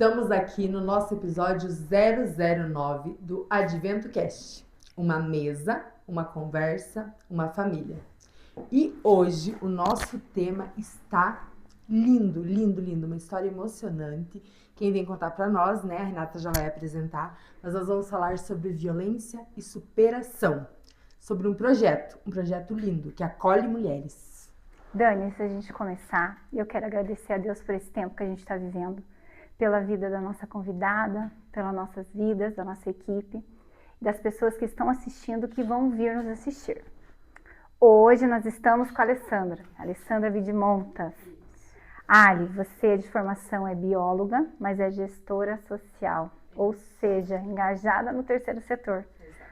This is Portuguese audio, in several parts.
Estamos aqui no nosso episódio 009 do Advento Cast. Uma mesa, uma conversa, uma família. E hoje o nosso tema está lindo, lindo, lindo. Uma história emocionante. Quem vem contar para nós, né? A Renata já vai apresentar. Mas nós vamos falar sobre violência e superação. Sobre um projeto lindo que acolhe mulheres. Dani, antes da gente começar, eu quero agradecer a Deus por esse tempo que a gente está vivendo, pela vida da nossa convidada, pelas nossas vidas, da nossa equipe, das pessoas que estão assistindo, que vão vir nos assistir. Hoje nós estamos com a Alessandra Vidimontas. Ali, você de formação é bióloga, mas é gestora social, ou seja, engajada no terceiro setor.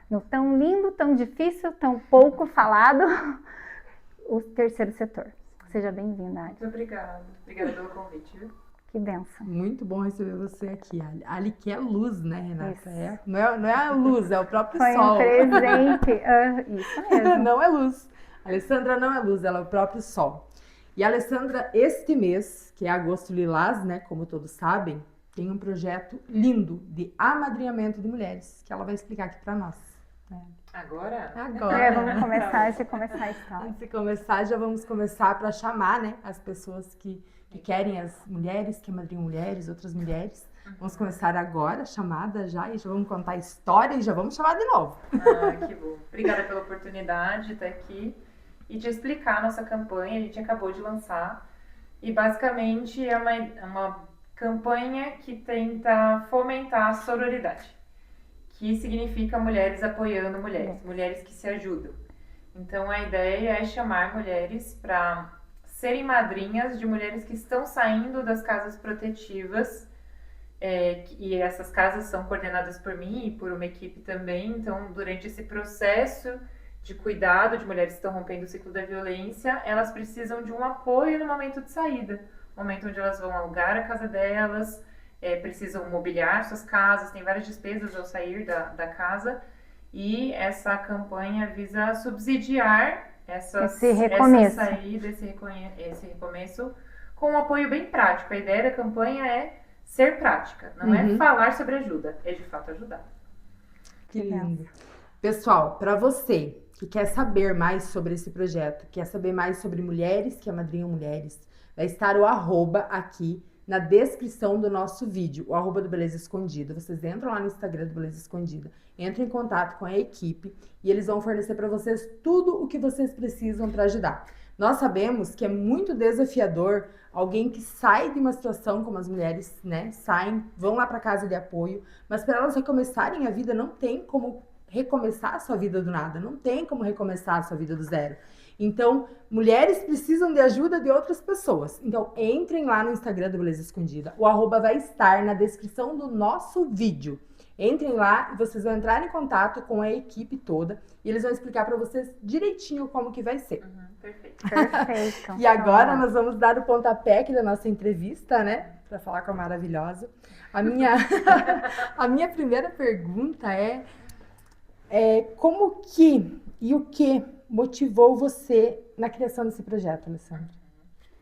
No tão lindo, tão difícil, tão pouco falado, o terceiro setor. Seja bem-vinda, Ali. Muito obrigada. Obrigada pelo convite, viu? Que benção. Muito bom receber você aqui, Ali. Ali que é luz, né, Renata? Isso. Não é a luz, é o próprio Foi sol. um presente. Isso mesmo. Não é luz. A Alessandra não é luz, ela é o próprio sol. E a Alessandra, este mês, que é Agosto Lilás, né, como todos sabem, tem um projeto lindo de amadrinhamento de mulheres, que ela vai explicar aqui para nós. Agora? Vamos começar a história. Antes de começar, já vamos começar para chamar, né, as pessoas que querem, as mulheres, que amadrinham mulheres, outras mulheres. Vamos começar agora a chamada já, e já vamos contar a história e já vamos chamar de novo. Que bom. Obrigada pela oportunidade de estar aqui e de explicar a nossa campanha. A gente acabou de lançar e basicamente é uma campanha que tenta fomentar a sororidade, que significa mulheres apoiando mulheres, mulheres que se ajudam. Então a ideia é chamar mulheres para serem madrinhas de mulheres que estão saindo das casas protetivas, e essas casas são coordenadas por mim e por uma equipe também. Então, durante esse processo de cuidado de mulheres que estão rompendo o ciclo da violência, elas precisam de um apoio no momento de saída, momento onde elas vão alugar a casa delas, precisam mobiliar suas casas, tem várias despesas ao sair da casa, e essa campanha visa subsidiar esse recomeço. essa saída, esse recomeço com um apoio bem prático. A ideia da campanha é ser prática, não é falar sobre ajuda, é de fato ajudar. Que lindo. Pessoal, para você que quer saber mais sobre esse projeto, quer saber mais sobre mulheres que amadrinham mulheres, vai estar o @ aqui na descrição do nosso vídeo, o @ do Beleza Escondida. Vocês entram lá no Instagram do Beleza Escondida, entram em contato com a equipe e eles vão fornecer para vocês tudo o que vocês precisam para ajudar. Nós sabemos que é muito desafiador alguém que sai de uma situação como as mulheres, né, saem, vão lá para casa de apoio, mas para elas recomeçarem a vida não tem como recomeçar a sua vida do nada, não tem como recomeçar a sua vida do zero. Então, mulheres precisam de ajuda de outras pessoas. Então, entrem lá no Instagram do Beleza Escondida. O @ vai estar na descrição do nosso vídeo. Entrem lá e vocês vão entrar em contato com a equipe toda e eles vão explicar para vocês direitinho como que vai ser. Perfeito. Perfeito. E agora nós vamos dar o pontapé aqui da nossa entrevista, né? Para falar com a maravilhosa. A minha primeira pergunta é como que e o que motivou você na criação desse projeto, Alessandra?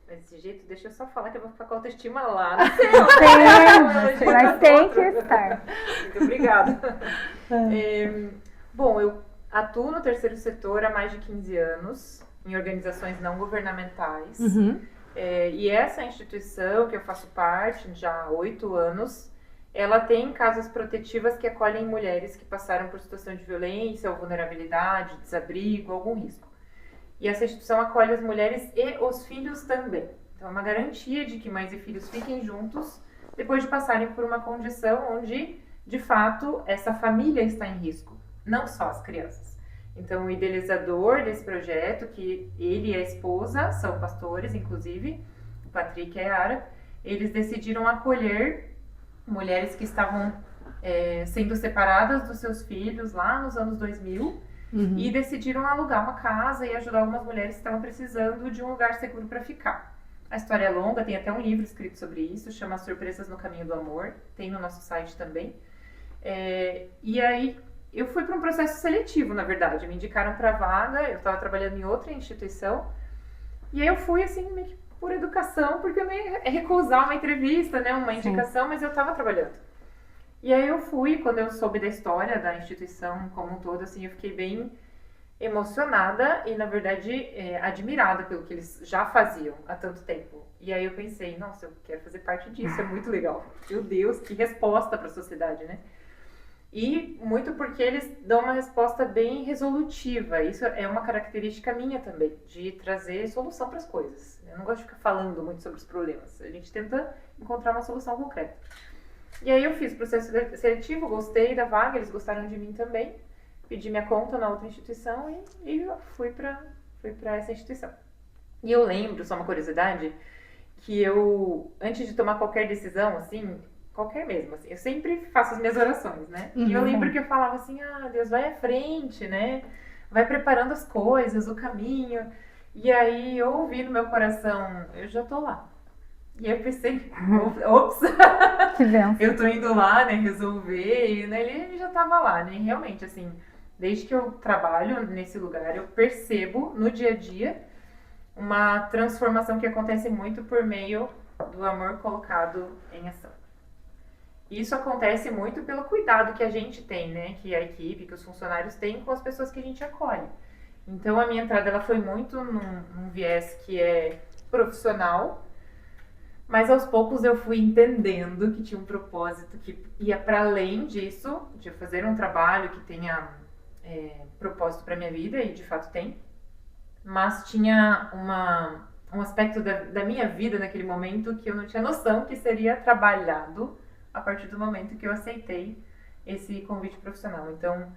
Desse jeito, deixa eu só falar que eu vou ficar com a autoestima lá. Mas tem que estar. Muito obrigada. Bom, eu atuo no terceiro setor há mais de 15 anos, em organizações não governamentais. E essa instituição que eu faço parte já há 8 anos, ela tem casas protetivas que acolhem mulheres que passaram por situação de violência ou vulnerabilidade, desabrigo, algum risco. E essa instituição acolhe as mulheres e os filhos também. Então é uma garantia de que mães e filhos fiquem juntos depois de passarem por uma condição onde, de fato, essa família está em risco, não só as crianças. Então o idealizador desse projeto, que ele e a esposa são pastores, inclusive, o Patrick e a Yara, eles decidiram acolher mulheres que estavam sendo separadas dos seus filhos lá nos anos 2000 e decidiram alugar uma casa e ajudar algumas mulheres que estavam precisando de um lugar seguro para ficar. A história é longa, tem até um livro escrito sobre isso, chama Surpresas no Caminho do Amor, tem no nosso site também. E aí eu fui para um processo seletivo, na verdade, me indicaram para vaga, eu estava trabalhando em outra instituição, e aí eu fui assim, meio que por educação, porque eu nem recusar uma entrevista, né, uma indicação, mas eu estava trabalhando. E aí eu fui, quando eu soube da história da instituição como um todo, assim, eu fiquei bem emocionada e, na verdade, admirada pelo que eles já faziam há tanto tempo. E aí eu pensei, nossa, eu quero fazer parte disso, é muito legal. Meu Deus, que resposta para a sociedade, né? E muito porque eles dão uma resposta bem resolutiva. Isso é uma característica minha também, de trazer solução para as coisas. Eu não gosto de ficar falando muito sobre os problemas. A gente tenta encontrar uma solução concreta. E aí eu fiz o processo seletivo, gostei da vaga, eles gostaram de mim também. Pedi minha conta na outra instituição e fui para essa instituição. E eu lembro, só uma curiosidade, que eu, antes de tomar qualquer decisão, assim, qualquer mesmo, assim, eu sempre faço as minhas orações, né? E eu lembro que eu falava assim, Deus, vai à frente, né? Vai preparando as coisas, o caminho. E aí eu ouvi no meu coração, eu já tô lá. E eu pensei, ops, eu tô indo lá, né, resolver, e né, ele já tava lá, né? Realmente, assim, desde que eu trabalho nesse lugar, eu percebo no dia a dia uma transformação que acontece muito por meio do amor colocado em ação. Isso acontece muito pelo cuidado que a gente tem, né? Que a equipe, que os funcionários têm com as pessoas que a gente acolhe. Então, a minha entrada ela foi muito num viés que é profissional, mas aos poucos eu fui entendendo que tinha um propósito que ia para além disso, de fazer um trabalho que tenha propósito para minha vida, e de fato tem. Mas tinha um aspecto da minha vida naquele momento que eu não tinha noção que seria trabalhado a partir do momento que eu aceitei esse convite profissional. Então,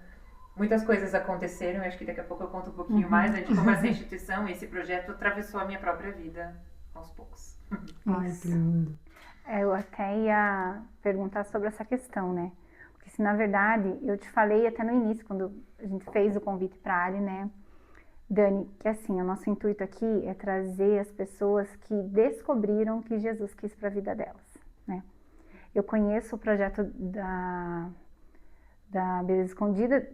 muitas coisas aconteceram, acho que daqui a pouco eu conto um pouquinho mais, né, de como essa instituição, esse projeto atravessou a minha própria vida aos poucos. Ai, que lindo. Eu até ia perguntar sobre essa questão, né? Porque se na verdade, eu te falei até no início, quando a gente fez o convite para a Ari, né, Dani, que assim, o nosso intuito aqui é trazer as pessoas que descobriram que Jesus quis para a vida delas, né? Eu conheço o projeto da Beleza Escondida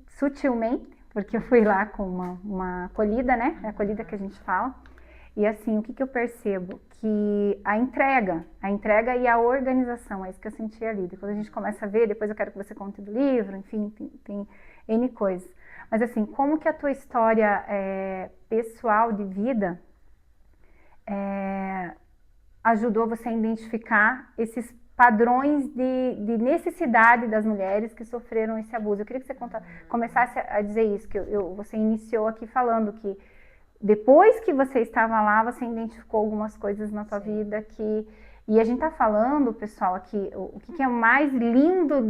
sutilmente, porque eu fui lá com uma acolhida, né? É a acolhida que a gente fala. E assim, o que eu percebo? Que a entrega e a organização, é isso que eu senti ali. Depois a gente começa a ver, depois eu quero que você conte do livro, enfim, tem N coisas. Mas assim, como que a tua história pessoal de vida ajudou você a identificar esses padrões de necessidade das mulheres que sofreram esse abuso? Eu queria que você começasse a dizer isso, que você iniciou aqui falando que depois que você estava lá, você identificou algumas coisas na tua vida que... E a gente tá falando, pessoal, aqui, o que é mais lindo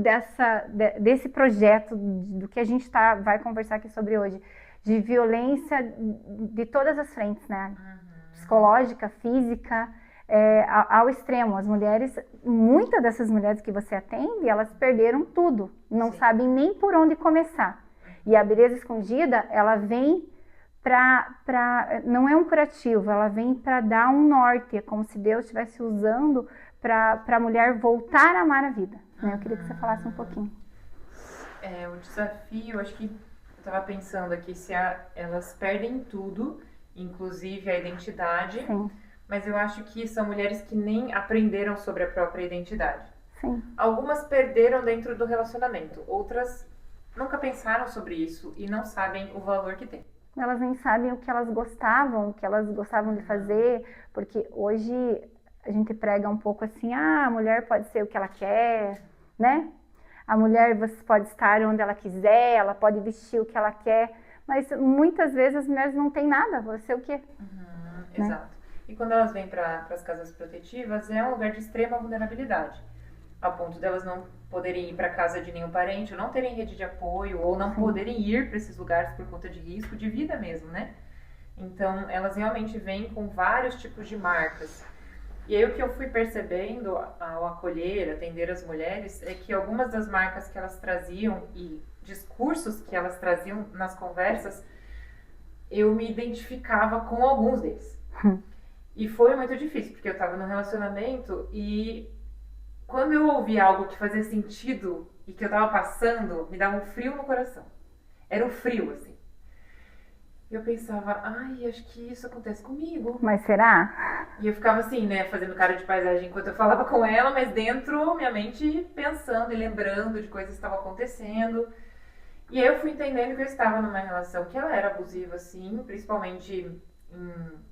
desse projeto, do que a gente vai conversar aqui sobre hoje, de violência de todas as frentes, né? Psicológica, física, ao extremo. As mulheres, muitas dessas mulheres que você atende, elas perderam tudo, não sabem nem por onde começar. E a Beleza Escondida, ela vem não é um curativo, ela vem para dar um norte, é como se Deus estivesse usando para a mulher voltar a amar a vida, né? Eu queria que você falasse um pouquinho. O desafio, acho que eu estava pensando aqui, se elas perdem tudo, inclusive a identidade, Sim. Mas eu acho que são mulheres que nem aprenderam sobre a própria identidade. Sim. Algumas perderam dentro do relacionamento, outras nunca pensaram sobre isso e não sabem o valor que tem. Elas nem sabem o que elas gostavam de fazer, porque hoje a gente prega um pouco assim, a mulher pode ser o que ela quer, né? A mulher pode estar onde ela quiser, ela pode vestir o que ela quer, mas muitas vezes as mulheres não têm nada, você o quê? Exato. E quando elas vêm para as casas protetivas, é um lugar de extrema vulnerabilidade, a ponto delas não poderem ir para casa de nenhum parente, ou não terem rede de apoio, ou não poderem ir para esses lugares por conta de risco de vida mesmo, né? Então, elas realmente vêm com vários tipos de marcas. E aí o que eu fui percebendo ao acolher, atender as mulheres, é que algumas das marcas que elas traziam e discursos que elas traziam nas conversas, eu me identificava com alguns deles. E foi muito difícil, porque eu estava num relacionamento e quando eu ouvi algo que fazia sentido e que eu estava passando, me dava um frio no coração. Era um frio, assim. eu pensava, ai, acho que isso acontece comigo. Mas será? E eu ficava assim, né, fazendo cara de paisagem enquanto eu falava com ela, mas dentro, minha mente pensando e lembrando de coisas que estavam acontecendo. E aí eu fui entendendo que eu estava numa relação que ela era abusiva, sim, principalmente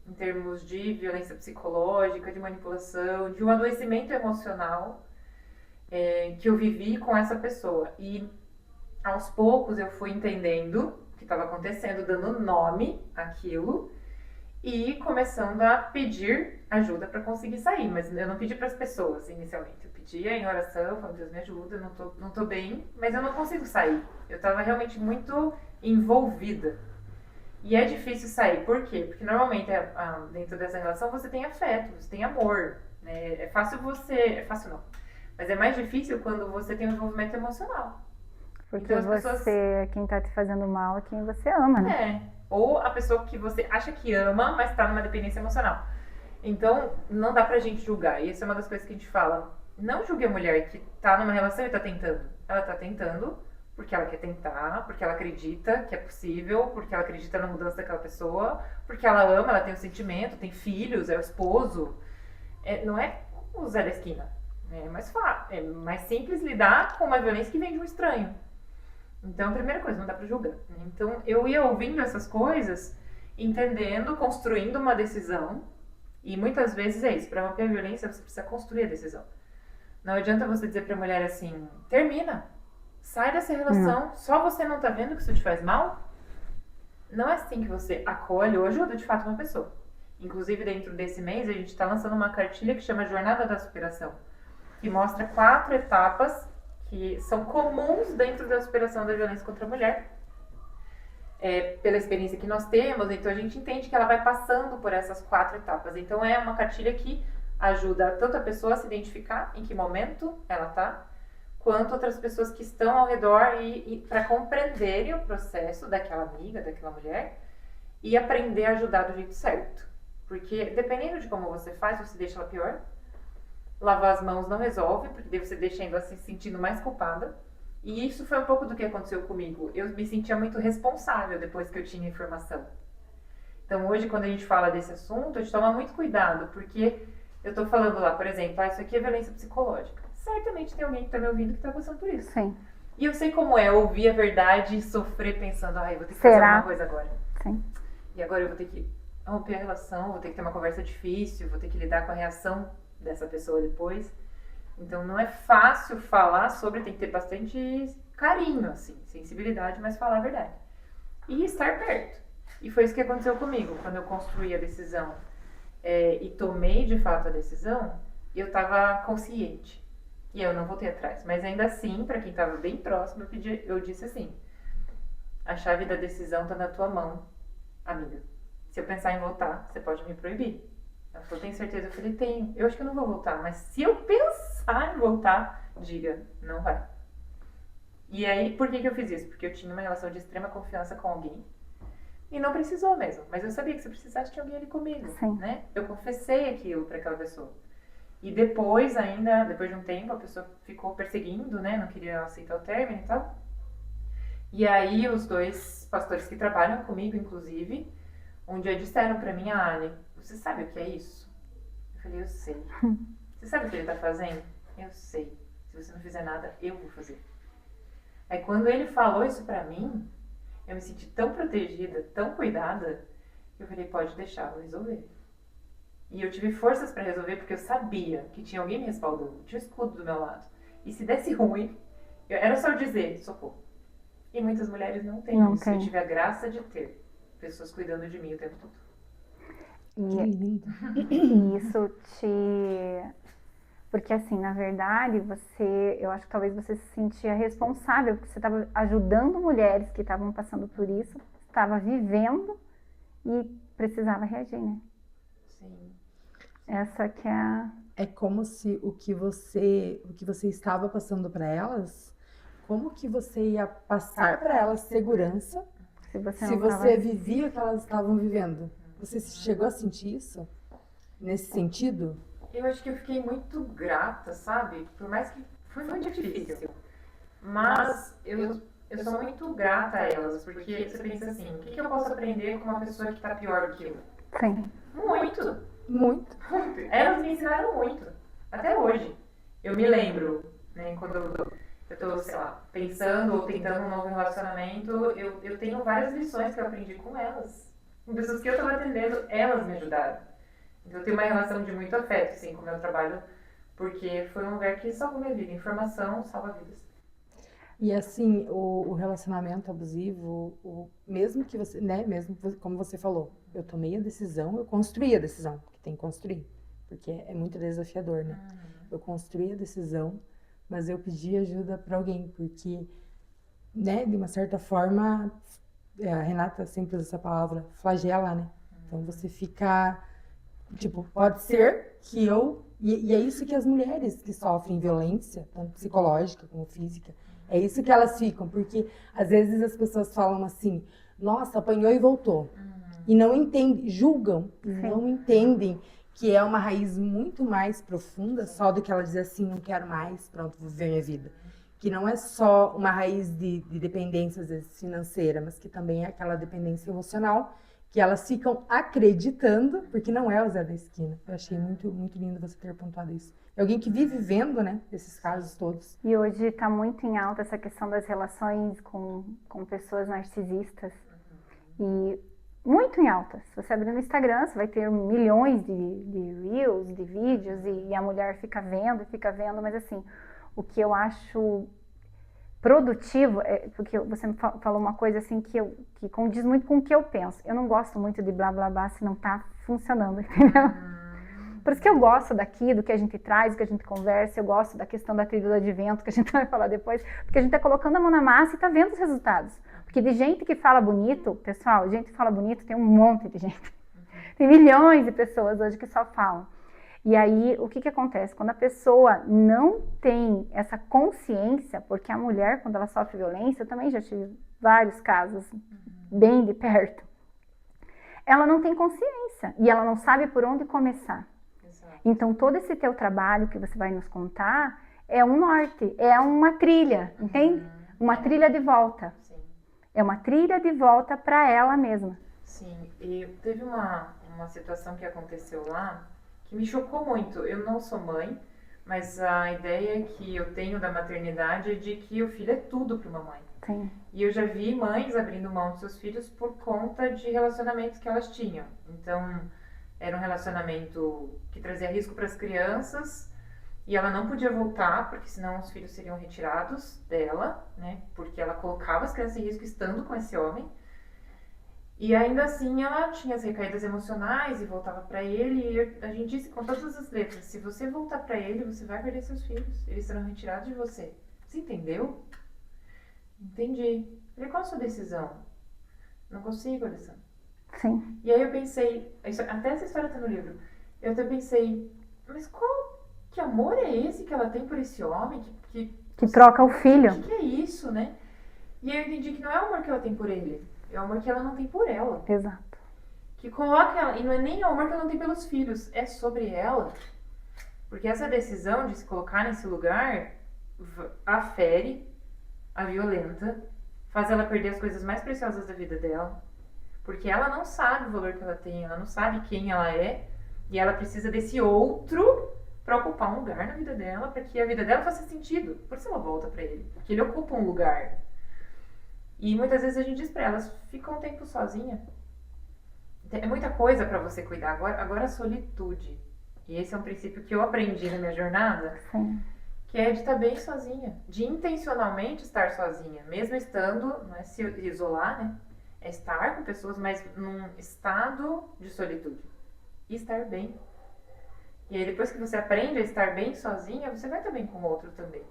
em termos de violência psicológica, de manipulação, de um adoecimento emocional que eu vivi com essa pessoa. E aos poucos eu fui entendendo o que estava acontecendo, dando nome àquilo e começando a pedir ajuda para conseguir sair. Mas eu não pedi para as pessoas inicialmente. Eu pedia em oração, falando, Deus me ajuda, eu não tô bem, mas eu não consigo sair. Eu estava realmente muito envolvida. E é difícil sair. Por quê? Porque normalmente dentro dessa relação você tem afeto, você tem amor. Né? É fácil você... É fácil não. Mas é mais difícil quando você tem um envolvimento emocional. Porque então, você, quem tá te fazendo mal é quem você ama, né? Ou a pessoa que você acha que ama, mas tá numa dependência emocional. Então, não dá pra gente julgar. E essa é uma das coisas que a gente fala. Não julgue a mulher que tá numa relação e tá tentando. Ela tá tentando porque ela quer tentar, porque ela acredita que é possível, porque ela acredita na mudança daquela pessoa, porque ela ama, ela tem um sentimento, tem filhos, é o esposo. Não é o Zé da esquina. É mais simples lidar com uma violência que vem de um estranho. Então, a primeira coisa, não dá pra julgar. Então, eu ia ouvindo essas coisas, entendendo, construindo uma decisão. E muitas vezes é isso, pra romper a violência você precisa construir a decisão. Não adianta você dizer pra mulher assim, termina, sai dessa relação, só você não tá vendo que isso te faz mal? Não é assim que você acolhe ou ajuda de fato uma pessoa. Inclusive, dentro desse mês, a gente tá lançando uma cartilha que chama Jornada da Superação, que mostra 4 etapas que são comuns dentro da superação da violência contra a mulher. Pela experiência que nós temos, então a gente entende que ela vai passando por essas 4 etapas. Então é uma cartilha que ajuda tanto a pessoa a se identificar em que momento ela está, quanto outras pessoas que estão ao redor e para compreenderem o processo daquela amiga, daquela mulher e aprender a ajudar do jeito certo. Porque dependendo de como você faz, você deixa ela pior. Lavar as mãos não resolve, porque daí você deixa ela se sentindo mais culpada. E isso foi um pouco do que aconteceu comigo. Eu me sentia muito responsável depois que eu tinha informação. Então hoje, quando a gente fala desse assunto, a gente toma muito cuidado, porque eu tô falando lá, por exemplo, isso aqui é violência psicológica. Certamente tem alguém que tá me ouvindo que tá passando por isso. Sim. E eu sei como é ouvir a verdade e sofrer pensando, eu vou ter que fazer alguma coisa agora. Sim. E agora eu vou ter que romper a relação, vou ter que ter uma conversa difícil, vou ter que lidar com a reação dessa pessoa depois. Então não é fácil falar sobre, tem que ter bastante carinho, assim, sensibilidade, mas falar a verdade. E estar perto. E foi isso que aconteceu comigo, quando eu construí a decisão e tomei de fato a decisão, eu estava consciente. E eu não voltei atrás. Mas ainda assim, para quem estava bem próximo, eu disse assim, a chave da decisão está na tua mão, amiga. Se eu pensar em voltar, você pode me proibir. Ela falou, tem certeza? Eu falei, tenho. Eu acho que eu não vou voltar, mas se eu pensar em voltar, diga, não vai. E aí, por que eu fiz isso? Porque eu tinha uma relação de extrema confiança com alguém e não precisou mesmo. Mas eu sabia que se precisasse, tinha alguém ali comigo, né? Eu confessei aquilo para aquela pessoa. E depois ainda, depois de um tempo, a pessoa ficou perseguindo, né? Não queria aceitar o término e tal. E aí, os 2 pastores que trabalham comigo, inclusive, um dia disseram pra mim, Ali, você sabe o que é isso? Eu falei, eu sei. Você sabe o que ele tá fazendo? Eu sei. Se você não fizer nada, eu vou fazer. Aí quando ele falou isso pra mim, eu me senti tão protegida, tão cuidada, que eu falei, pode deixar, vou resolver. E eu tive forças pra resolver, porque eu sabia que tinha alguém me respaldando, tinha um escudo do meu lado. E se desse ruim, era só eu dizer, socorro. E muitas mulheres não têm isso. Eu tive a graça de ter pessoas cuidando de mim o tempo todo. E isso porque assim, na verdade, eu acho que talvez você se sentia responsável, porque você estava ajudando mulheres que estavam passando por isso, estava vivendo e precisava reagir, né? Sim. Essa que é a... É como se o que você estava passando para elas, como que você ia passar para elas segurança se você vivia o que elas estavam vivendo? Você chegou a sentir isso? Nesse sentido? Eu acho que eu fiquei muito grata, sabe? Por mais que foi muito difícil. Mas eu sou muito grata a elas, porque você pensa assim, o que eu posso aprender com uma pessoa que tá pior do que eu? Sim. Muito. Muito. Elas me ensinaram muito, até hoje. Eu me lembro, né, quando eu tô, sei lá, pensando ou tentando um novo relacionamento, eu tenho várias lições que eu aprendi com elas. Com pessoas que eu tava atendendo, elas me ajudaram. Então eu tenho uma relação de muito afeto, assim, com o meu trabalho, porque foi um lugar que salvou minha vida. Informação salva vidas. E assim, o relacionamento abusivo, mesmo que você, né, mesmo como você falou, eu tomei a decisão, eu construí a decisão, que tem que construir, porque é muito desafiador, né? Eu construí a decisão, mas eu pedi ajuda para alguém, porque, né, de uma certa forma, a Renata sempre usa essa palavra, flagela, né? Então você fica, tipo, pode ser que e é isso que as mulheres que sofrem violência, tanto psicológica como física, é isso que elas ficam, porque às vezes as pessoas falam assim, nossa, apanhou e voltou. E não entendem, julgam, e não entendem que é uma raiz muito mais profunda só do que ela dizer assim, não quero mais, pronto, vou viver minha vida. Que não é só uma raiz de dependência, às vezes, financeira, mas que também é aquela dependência emocional, que elas ficam acreditando, porque não é o Zé da Esquina. Eu achei muito, muito lindo você ter pontuado isso. É alguém que vive vendo, né, esses casos todos. E hoje está muito em alta essa questão das relações com pessoas narcisistas. E muito em alta. Se você abrir no Instagram, você vai ter milhões de reels, de vídeos, e a mulher fica vendo, mas assim, o que eu acho produtivo, porque você me falou uma coisa assim que condiz muito com o que eu penso. Eu não gosto muito de blá blá blá se não tá funcionando, entendeu? Por isso que eu gosto do que a gente traz, do que a gente conversa, eu gosto da questão da trilha do advento, que a gente vai falar depois, porque a gente tá colocando a mão na massa e tá vendo os resultados. Porque de gente que fala bonito, pessoal, gente que fala bonito tem um monte de gente. Tem milhões de pessoas hoje que só falam. E aí, o que acontece? Quando a pessoa não tem essa consciência, porque a mulher, quando ela sofre violência, eu também já tive vários casos bem de perto, ela não tem consciência e ela não sabe por onde começar. Exato. Então, todo esse teu trabalho que você vai nos contar é um norte, é uma trilha, entende? Uma trilha de volta. Sim. É uma trilha de volta para ela mesma. Sim, e teve uma situação que aconteceu lá que me chocou muito. Eu não sou mãe, mas a ideia que eu tenho da maternidade é de que o filho é tudo para uma mãe. Sim. E eu já vi mães abrindo mão dos seus filhos por conta de relacionamentos que elas tinham. Então, era um relacionamento que trazia risco para as crianças e ela não podia voltar, porque senão os filhos seriam retirados dela, né? Porque ela colocava as crianças em risco estando com esse homem. E ainda assim ela tinha as recaídas emocionais e voltava para ele, e a gente disse com todas as letras, se você voltar para ele, você vai perder seus filhos, eles serão retirados de você. Você entendeu? Entendi. Falei, qual a sua decisão? Não consigo, Alessandra. Sim. E aí eu pensei, até essa história tá no livro, eu até pensei, mas que amor é esse que ela tem por esse homem? Que troca o filho. O que é isso, né? E aí eu entendi que não é o amor que ela tem por ele. É o amor que ela não tem por ela. Exato. Que coloca ela, e não é nem o amor que ela não tem pelos filhos, é sobre ela. Porque essa decisão de se colocar nesse lugar afere, a violenta, faz ela perder as coisas mais preciosas da vida dela. Porque ela não sabe o valor que ela tem, ela não sabe quem ela é, e ela precisa desse outro para ocupar um lugar na vida dela, para que a vida dela faça sentido. Por isso ela volta para ele, porque ele ocupa um lugar. E muitas vezes a gente diz pra elas, fica um tempo sozinha. É muita coisa pra você cuidar. Agora a solitude. E esse é um princípio que eu aprendi na minha jornada. Sim. Que é de estar bem sozinha. De intencionalmente estar sozinha. Mesmo estando, não é se isolar, né? É estar com pessoas, mas num estado de solitude. E estar bem. E aí depois que você aprende a estar bem sozinha, você vai estar bem com o outro também.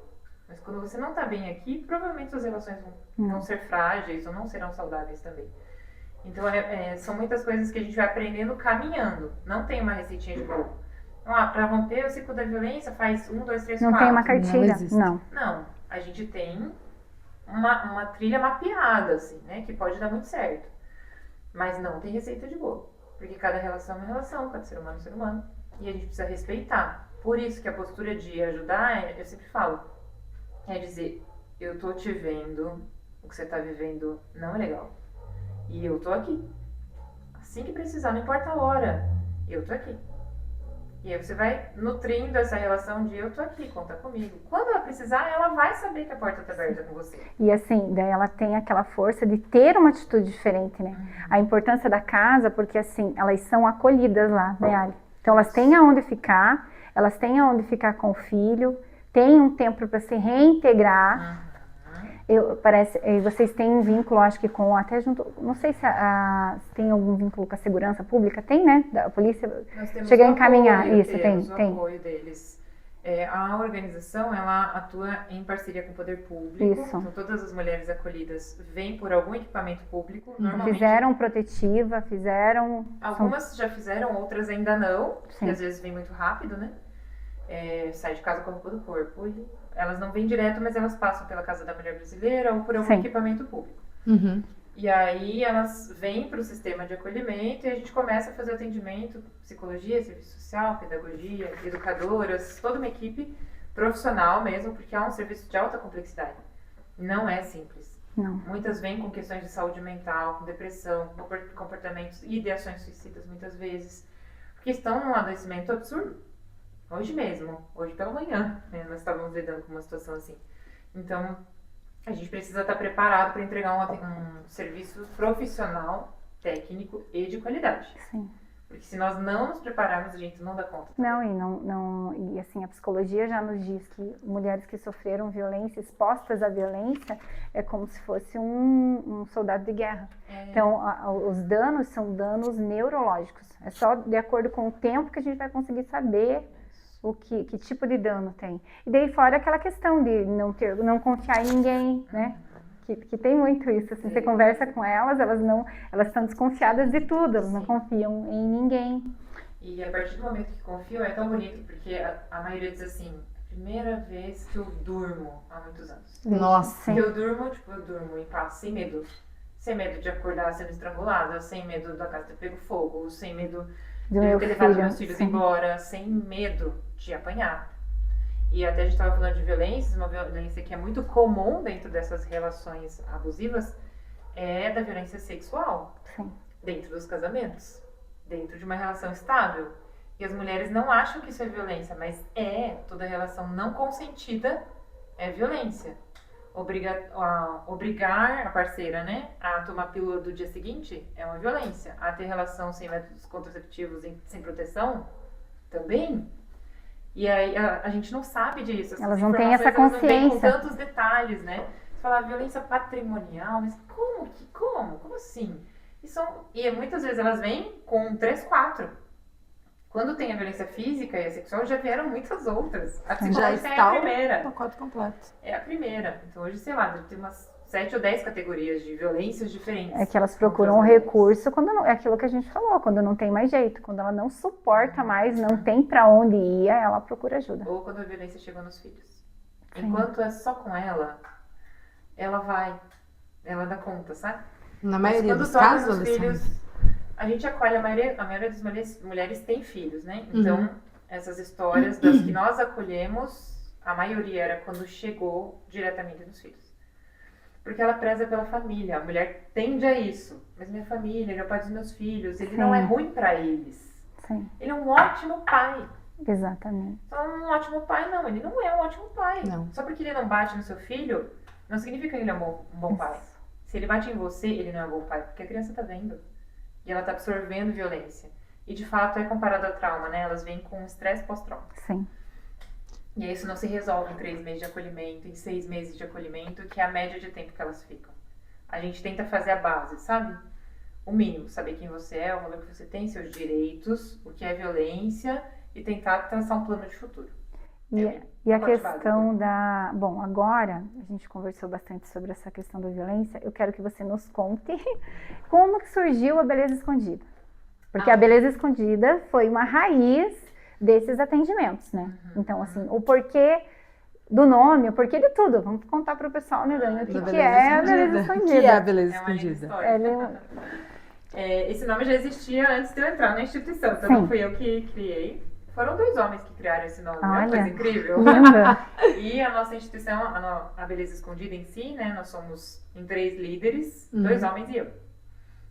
Mas quando você não tá bem aqui, provavelmente suas relações vão ser frágeis ou não serão saudáveis também. Então, são muitas coisas que a gente vai aprendendo caminhando. Não tem uma receitinha de bolo. Para romper o ciclo da violência, faz 1, 2, 3, 4. Não tem uma cartilha, não. Não, a gente tem uma trilha mapeada, assim, né? Que pode dar muito certo. Mas não tem receita de bolo. Porque cada relação é uma relação, cada ser humano é um ser humano. E a gente precisa respeitar. Por isso que a postura de ajudar, eu sempre falo, é dizer, eu tô te vendo, o que você está vivendo não é legal. E eu tô aqui. Assim que precisar, não importa a hora, eu tô aqui. E aí você vai nutrindo essa relação de eu tô aqui, conta comigo. Quando ela precisar, ela vai saber que a porta tá aberta com você. E assim, daí ela tem aquela força de ter uma atitude diferente, né? A importância da casa, porque assim, elas são acolhidas lá, né, Ali? Então elas têm aonde ficar, elas têm aonde ficar com o filho, tem um tempo para se reintegrar. Vocês têm um vínculo, acho que com, até junto, não sei se tem algum vínculo com a segurança pública, tem, né? Da polícia. Nós temos Chega a o encaminhar, apoio isso, deles, tem. O apoio deles. A organização, ela atua em parceria com o poder público. Isso. Então, todas as mulheres acolhidas vêm por algum equipamento público. Normalmente, Fizeram protetiva, fizeram... algumas já fizeram, outras ainda não. Sim. E às vezes vem muito rápido, né? Sai de casa com a roupa do corpo. E elas não vêm direto, mas elas passam pela Casa da Mulher Brasileira ou por algum equipamento público. Uhum. E aí elas vêm para o sistema de acolhimento e a gente começa a fazer atendimento, psicologia, serviço social, pedagogia, educadoras, toda uma equipe profissional mesmo, porque é um serviço de alta complexidade. Não é simples. Não. Muitas vêm com questões de saúde mental, com depressão, com comportamentos e ideações suicidas muitas vezes, porque estão num adoecimento absurdo. Hoje mesmo, hoje pela manhã, né, nós estávamos lidando com uma situação assim. Então, a gente precisa estar preparado para entregar um serviço profissional, técnico e de qualidade. Sim. Porque se nós não nos prepararmos, a gente não dá conta. E assim, a psicologia já nos diz que mulheres que sofreram violência, expostas à violência, é como se fosse um soldado de guerra. Então, os danos são danos neurológicos. É só de acordo com o tempo que a gente vai conseguir saber que tipo de dano tem. E daí fora aquela questão de não confiar em ninguém, né? Que tem muito isso, assim, você conversa com elas estão desconfiadas de tudo, elas não confiam em ninguém. E a partir do momento que confiam é tão bonito, porque a maioria diz assim, primeira vez que eu durmo há muitos anos. Nossa. Eu durmo em paz, sem medo. Sem medo de acordar sendo estrangulada, sem medo da casa ter pego fogo, sem medo de eu ter levado meus filhos embora, sem medo de apanhar. E até a gente estava falando de violências, uma violência que é muito comum dentro dessas relações abusivas é da violência sexual. Sim. Dentro dos casamentos, dentro de uma relação estável. E as mulheres não acham que isso é violência, mas toda relação não consentida é violência. Obrigar a parceira, né, a tomar pílula do dia seguinte é uma violência. A ter relação sem métodos contraceptivos, sem proteção, também. E aí a gente não sabe disso. Elas não têm essa consciência. Não vêm com tantos detalhes, né? Você fala violência patrimonial, mas como assim? E muitas vezes elas vêm com 3, 4. Quando tem a violência física e a sexual, já vieram muitas outras. A psicológica é a primeira. O pacote completo. É a primeira. Então hoje, sei lá, deve ter umas 7 ou 10 categorias de violências diferentes. É que elas procuram um recurso quando não, é aquilo que a gente falou, quando não tem mais jeito, quando ela não suporta mais, não tem pra onde ir, ela procura ajuda. Ou quando a violência chegou nos filhos. Sim. Enquanto é só com ela dá conta, sabe? Na maioria dos casos, filhos, a gente acolhe, a maioria das mulheres tem filhos, né? Então, essas histórias das que nós acolhemos, a maioria era quando chegou diretamente nos filhos. Porque ela preza pela família, a mulher tende a isso. Mas minha família, ele é o pai dos meus filhos, ele não é ruim pra eles. Sim. Ele é um ótimo pai. Exatamente. Então, um ótimo pai, não, ele não é um ótimo pai. Não. Só porque ele não bate no seu filho, não significa que ele é um bom pai. Se ele bate em você, ele não é um bom pai, porque a criança tá vendo. E ela tá absorvendo violência. E de fato é comparado ao trauma, né? Elas vêm com estresse pós-trauma. Sim. E isso não se resolve em 3 meses de acolhimento, em 6 meses de acolhimento, que é a média de tempo que elas ficam. A gente tenta fazer a base, sabe? O mínimo, saber quem você é, o valor que você tem, seus direitos, o que é violência e tentar traçar um plano de futuro. E a questão da... Bom, agora a gente conversou bastante sobre essa questão da violência. Eu quero que você nos conte como que surgiu a Beleza Escondida. Porque a Beleza Escondida foi uma raiz desses atendimentos, né? Então, assim, o porquê do nome, o porquê de tudo. Vamos contar para o pessoal, né, Dani? O que é a Beleza Escondida? O que é a Beleza Escondida? Esse nome já existia antes de eu entrar na instituição, então não fui eu que criei. Foram 2 homens que criaram esse nome, né? Olha, Coisa incrível. linda. E a nossa instituição, a Beleza Escondida em si, né? Nós somos em 3 líderes, 2 homens e eu.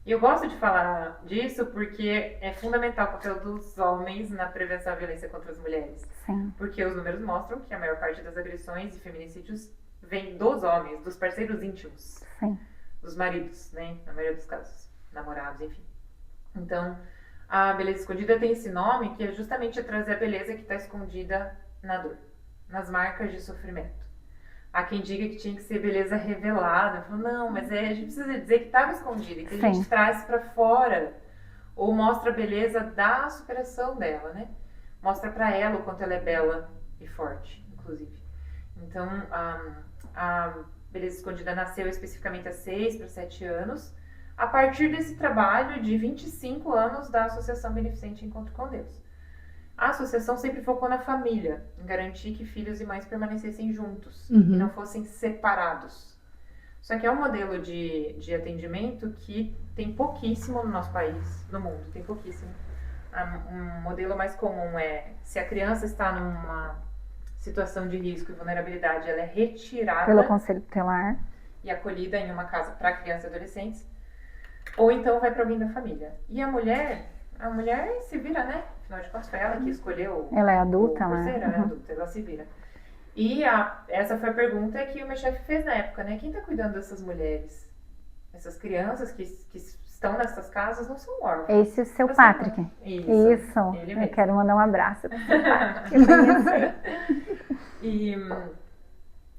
E eu gosto de falar disso porque é fundamental o papel dos homens na prevenção à violência contra as mulheres. Sim. Porque os números mostram que a maior parte das agressões e feminicídios vem dos homens, dos parceiros íntimos. Sim. Dos maridos, né? Na maioria dos casos. Namorados, enfim. Então, a beleza escondida tem esse nome que é justamente trazer a beleza que está escondida na dor. Nas marcas de sofrimento. Há quem diga que tinha que ser beleza revelada. Eu falo, não, mas a gente precisa dizer que estava escondida e que a gente traz para fora. Ou mostra a beleza da superação dela, né? Mostra para ela o quanto ela é bela e forte, inclusive. Então, a Beleza Escondida nasceu especificamente há 6 para 7 anos, a partir desse trabalho de 25 anos da Associação Beneficente Encontro com Deus. A associação sempre focou na família, em garantir que filhos e mães permanecessem juntos e não fossem separados. Só que é um modelo de atendimento que tem pouquíssimo no nosso país, no mundo, tem pouquíssimo. Um modelo mais comum é, se a criança está numa situação de risco e vulnerabilidade, ela é retirada Pelo conselho tutelar e acolhida em uma casa para crianças e adolescentes, ou então vai para alguém da família. E a mulher se vira, né? Afinal de contas, foi ela que escolheu. Ela é adulta, o parceiro, né? Ela é adulta, ela se vira. E essa foi a pergunta que o meu chefe fez na época, né? Quem está cuidando dessas mulheres? Essas crianças que estão nessas casas não são órfãos. Esse é o seu Patrick. Isso. Ele Eu mesmo. quero mandar um abraço pro seu Patrick. Eu conheci.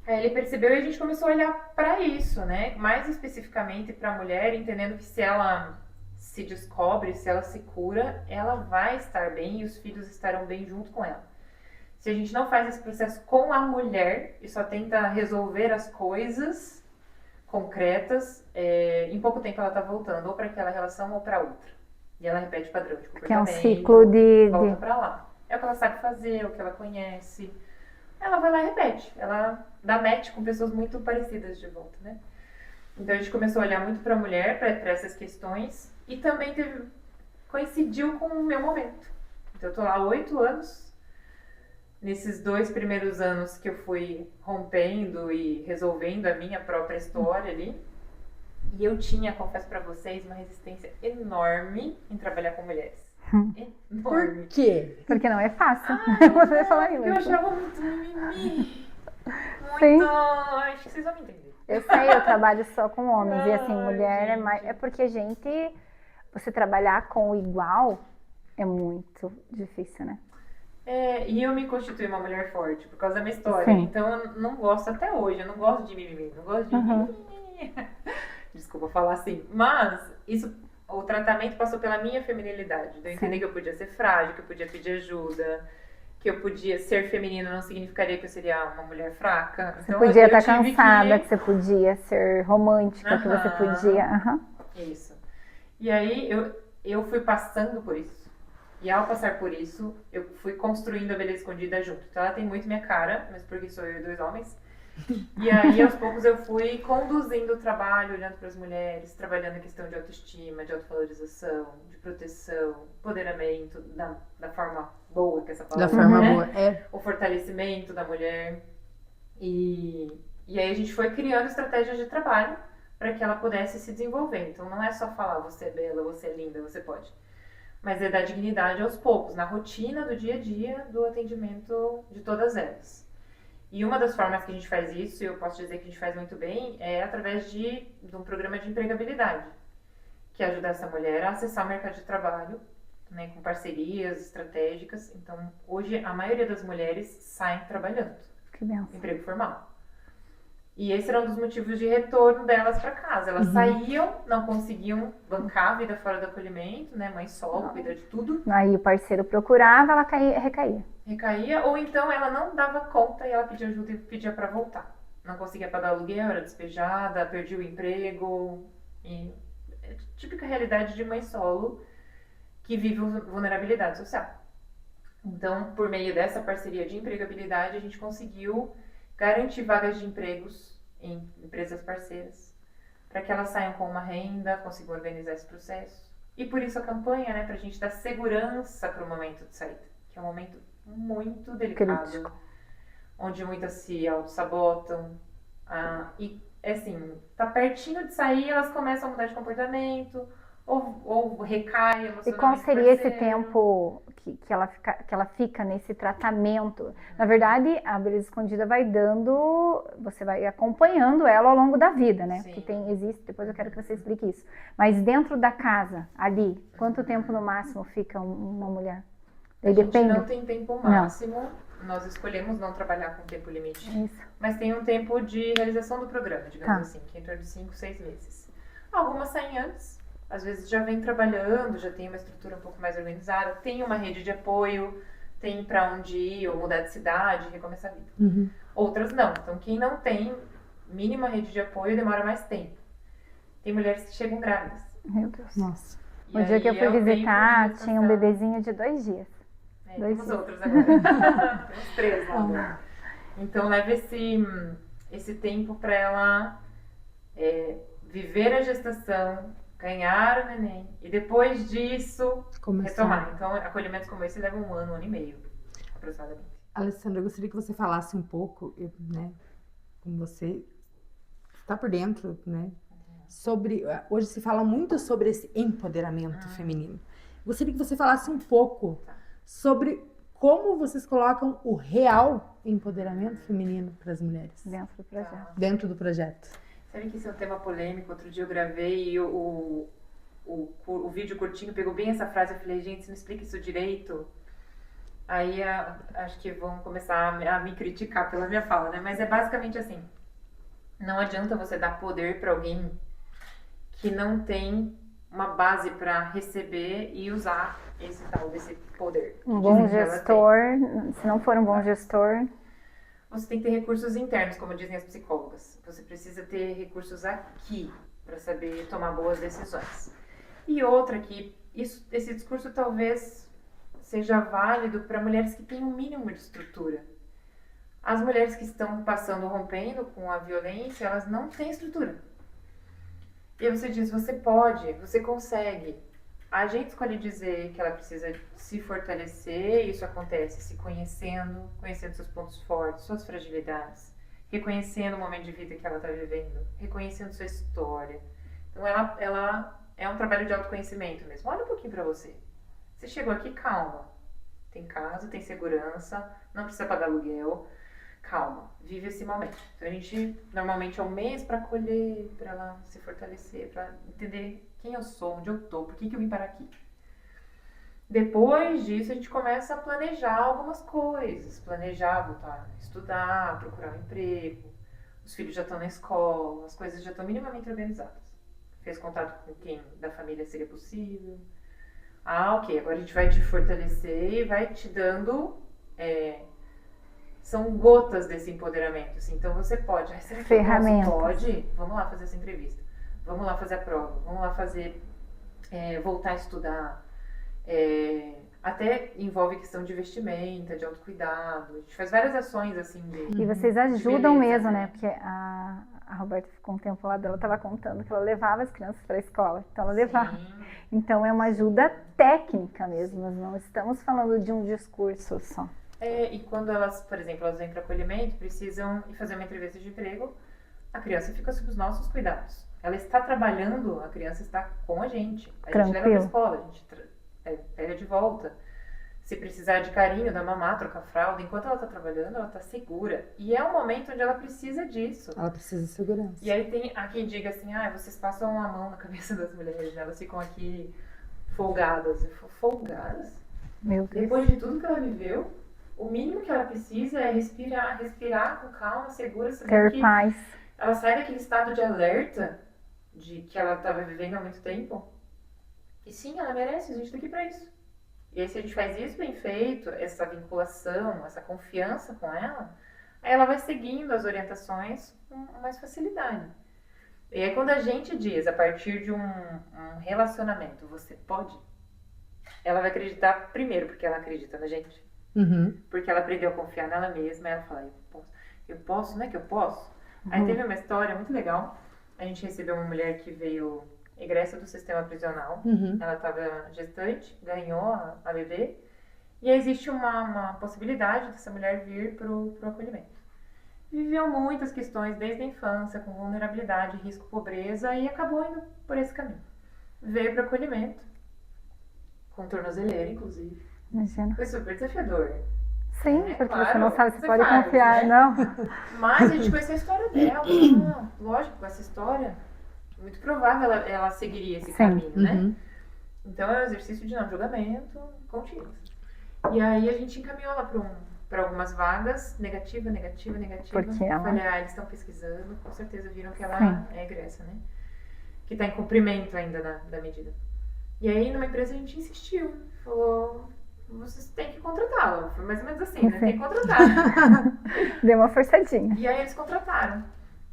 E aí ele percebeu e a gente começou a olhar para isso, né? Mais especificamente para a mulher, entendendo que se ela se descobre, se ela se cura, ela vai estar bem e os filhos estarão bem junto com ela. Se a gente não faz esse processo com a mulher e só tenta resolver as coisas concretas, em pouco tempo ela tá voltando ou para aquela relação ou para outra. E ela repete o padrão de comportamento. Que é um ciclo de... Volta para lá. É o que ela sabe fazer, é o que ela conhece. Ela vai lá e repete. Ela dá match com pessoas muito parecidas de volta, né? Então a gente começou a olhar muito para a mulher, para essas questões. E também coincidiu com o meu momento. Então eu tô lá há 8 anos. Nesses 2 primeiros anos que eu fui rompendo e resolvendo a minha própria história ali. E eu tinha, confesso pra vocês, uma resistência enorme em trabalhar com mulheres. Enorme. Por quê? Porque não é fácil. Você falar isso. Eu achava muito mimimi. Sim. Acho que vocês vão me entender. Eu sei, eu trabalho só com homens. E assim, Ai, mulher é gente. mais... É porque, gente, você trabalhar com o igual é muito difícil, né? E eu me constituí uma mulher forte por causa da minha história. Sim. Então eu não gosto até hoje, eu não gosto de mimimi, não gosto de mimimi. Desculpa falar assim. Mas o tratamento passou pela minha feminilidade. De eu entender que eu podia ser frágil, que eu podia pedir ajuda, que eu podia ser feminina não significaria que eu seria uma mulher fraca. Você Então, podia eu estar tive cansada, que você podia ser romântica, que você Aham. podia... Isso. E aí eu fui passando por isso. E ao passar por isso, eu fui construindo a Beleza Escondida junto. Então ela tem muito minha cara, mas porque sou eu e 2 homens. E aí aos poucos eu fui conduzindo o trabalho, olhando para as mulheres, trabalhando a questão de autoestima, de autovalorização, de proteção, empoderamento, da forma boa que essa palavra Da forma né? boa, O fortalecimento da mulher. E aí a gente foi criando estratégias de trabalho para que ela pudesse se desenvolver. Então não é só falar você é bela, você é linda, você pode. Mas é dar dignidade aos poucos, na rotina do dia a dia do atendimento de todas elas. E uma das formas que a gente faz isso, e eu posso dizer que a gente faz muito bem, é através de um programa de empregabilidade, que ajuda essa mulher a acessar o mercado de trabalho, né, com parcerias estratégicas. Então, hoje, a maioria das mulheres saem trabalhando, Que benção. emprego formal. E esse era um dos motivos de retorno delas para casa. Elas saíam, não conseguiam bancar a vida fora do acolhimento, né? Mãe solo, cuida de tudo. Aí o parceiro procurava, ela recaía. Recaía, ou então ela não dava conta e ela pedia ajuda e pedia para voltar. Não conseguia pagar aluguel, era despejada, perdia o emprego. E é típica realidade de mãe solo que vive vulnerabilidade social. Então, por meio dessa parceria de empregabilidade, a gente conseguiu garantir vagas de empregos em empresas parceiras, para que elas saiam com uma renda, consigam organizar esse processo. E por isso a campanha, né, para a gente dar segurança para o momento de saída. que é um momento muito delicado, Crítico. onde muitas se auto-sabotam. E, assim, tá pertinho de sair, elas começam a mudar de comportamento, ou recai emocionalmente. E qual seria esse parceiro. tempo que ela fica nesse tratamento? Na verdade, a Beleza Escondida vai dando, você vai acompanhando ela ao longo da vida, né? Sim. Porque existe, depois eu quero que você explique isso. Mas dentro da casa, ali, quanto tempo no máximo fica uma mulher? A gente não tem tempo máximo, nós escolhemos não trabalhar com tempo limite. Isso. Mas tem um tempo de realização do programa, digamos assim, que é em torno de 5, 6 meses. Algumas saem antes, às vezes já vem trabalhando, já tem uma estrutura um pouco mais organizada, tem uma rede de apoio, tem pra onde ir, ou mudar de cidade, recomeçar a vida. Outras não. Então, quem não tem mínima rede de apoio demora mais tempo. Tem mulheres que chegam grávidas. Meu Deus. Nossa. O dia que eu fui visitar, tinha um bebezinho de 2 dias. Temos outros agora. Temos 3 lá agora. Então, leva esse tempo pra ela viver a gestação, ganhar o neném e depois disso retomar. Então, acolhimentos como esse levam 1 ano, 1 ano e meio, aproximadamente. Alessandra, eu gostaria que você falasse um pouco, né, como você está por dentro, né, sobre... Hoje se fala muito sobre esse empoderamento feminino. Gostaria que você falasse um pouco sobre como vocês colocam o real empoderamento feminino para as mulheres. Dentro do projeto. Dentro do projeto. Sabe que isso é um tema polêmico? Outro dia eu gravei e o vídeo curtinho pegou bem essa frase. Eu falei, gente, você não explica isso direito. Aí acho que vão começar a me criticar pela minha fala, né? Mas é basicamente assim. Não adianta você dar poder para alguém que não tem uma base para receber e usar desse poder. Um bom gestor, se não for um bom gestor... Você tem que ter recursos internos, como dizem as psicólogas. Você precisa ter recursos aqui para saber tomar boas decisões. E outra que esse discurso talvez seja válido para mulheres que têm um mínimo de estrutura. As mulheres que estão rompendo com a violência, elas não têm estrutura. E aí você diz, você pode, você consegue. A gente escolhe dizer que ela precisa se fortalecer, e isso acontece se conhecendo seus pontos fortes, suas fragilidades, reconhecendo o momento de vida que ela está vivendo, reconhecendo sua história. Então ela é um trabalho de autoconhecimento mesmo. Olha um pouquinho para você. Você chegou aqui, calma. Tem casa, tem segurança, não precisa pagar aluguel. Calma, vive esse momento. Então a gente normalmente é um mês para acolher, para ela se fortalecer, para entender quem eu sou, onde eu tô, por que eu vim parar aqui. Depois disso a gente começa a planejar algumas coisas, planejar voltar a estudar, procurar um emprego, os filhos já estão na escola, as coisas já estão minimamente organizadas. Fez contato com quem da família seria possível. Ok, agora a gente vai te fortalecer e vai te dando... São gotas desse empoderamento, assim. Então você pode. Será que ferramentas? Pode? Vamos lá fazer essa entrevista. Vamos lá fazer a prova. Vamos lá fazer... voltar a estudar. Até envolve questão de vestimenta, de autocuidado. A gente faz várias ações, assim, E vocês ajudam beleza, mesmo, né? Porque a Roberta ficou um tempo lá dela, estava contando que ela levava as crianças para a escola. Então ela levava. Sim. Então é uma ajuda técnica mesmo. Nós não estamos falando de um discurso só. E quando elas, por exemplo, elas vêm para acolhimento, precisam ir fazer uma entrevista de emprego, a criança fica sob os nossos cuidados. Ela está trabalhando, a criança está com a gente. A gente leva para a escola, a gente pega de volta. Se precisar de carinho, dá mamar, trocar fralda, enquanto ela está trabalhando, ela está segura. E é um momento onde ela precisa disso. Ela precisa de segurança. E aí tem quem diga assim, vocês passam a mão na cabeça das mulheres, né? Elas ficam aqui folgadas. Folgadas? Meu Deus. Depois de tudo que ela viveu, o mínimo que ela precisa é respirar com calma, segura, saber ter paz. Ela sai daquele estado de alerta de que ela estava vivendo há muito tempo. E sim, ela merece, a gente tá aqui pra isso. E aí se a gente faz isso bem feito, essa vinculação, essa confiança com ela, aí ela vai seguindo as orientações com mais facilidade. E aí quando a gente diz, a partir de um relacionamento, você pode, ela vai acreditar primeiro, porque ela acredita na gente. Porque ela aprendeu a confiar nela mesma, ela fala, eu posso, não é que eu posso? Aí teve uma história muito legal, a gente recebeu uma mulher que veio egressa do sistema prisional, ela estava gestante, ganhou a bebê, E aí existe uma possibilidade dessa mulher vir pro acolhimento. Viveu muitas questões desde a infância, com vulnerabilidade, risco, pobreza, e acabou indo por esse caminho. Veio pro acolhimento, com tornozeleira, inclusive. Imagina. Foi super desafiador. Sim, porque claro, você não sabe se você pode faz, confiar, né? não. Mas a gente conheceu a história dela. Lógico, com essa história, muito provável ela seguiria esse caminho, né? Então é um exercício de não julgamento contínuo. E aí a gente encaminhou ela para algumas vagas, negativa. Porque ela... Falei, eles estão pesquisando, com certeza viram que ela é egressa, né? Que está em cumprimento ainda da medida. E aí numa empresa a gente insistiu, falou, vocês têm que contratá-la. Foi mais ou menos assim, né? Tem que contratar. Deu uma forçadinha. E aí eles contrataram.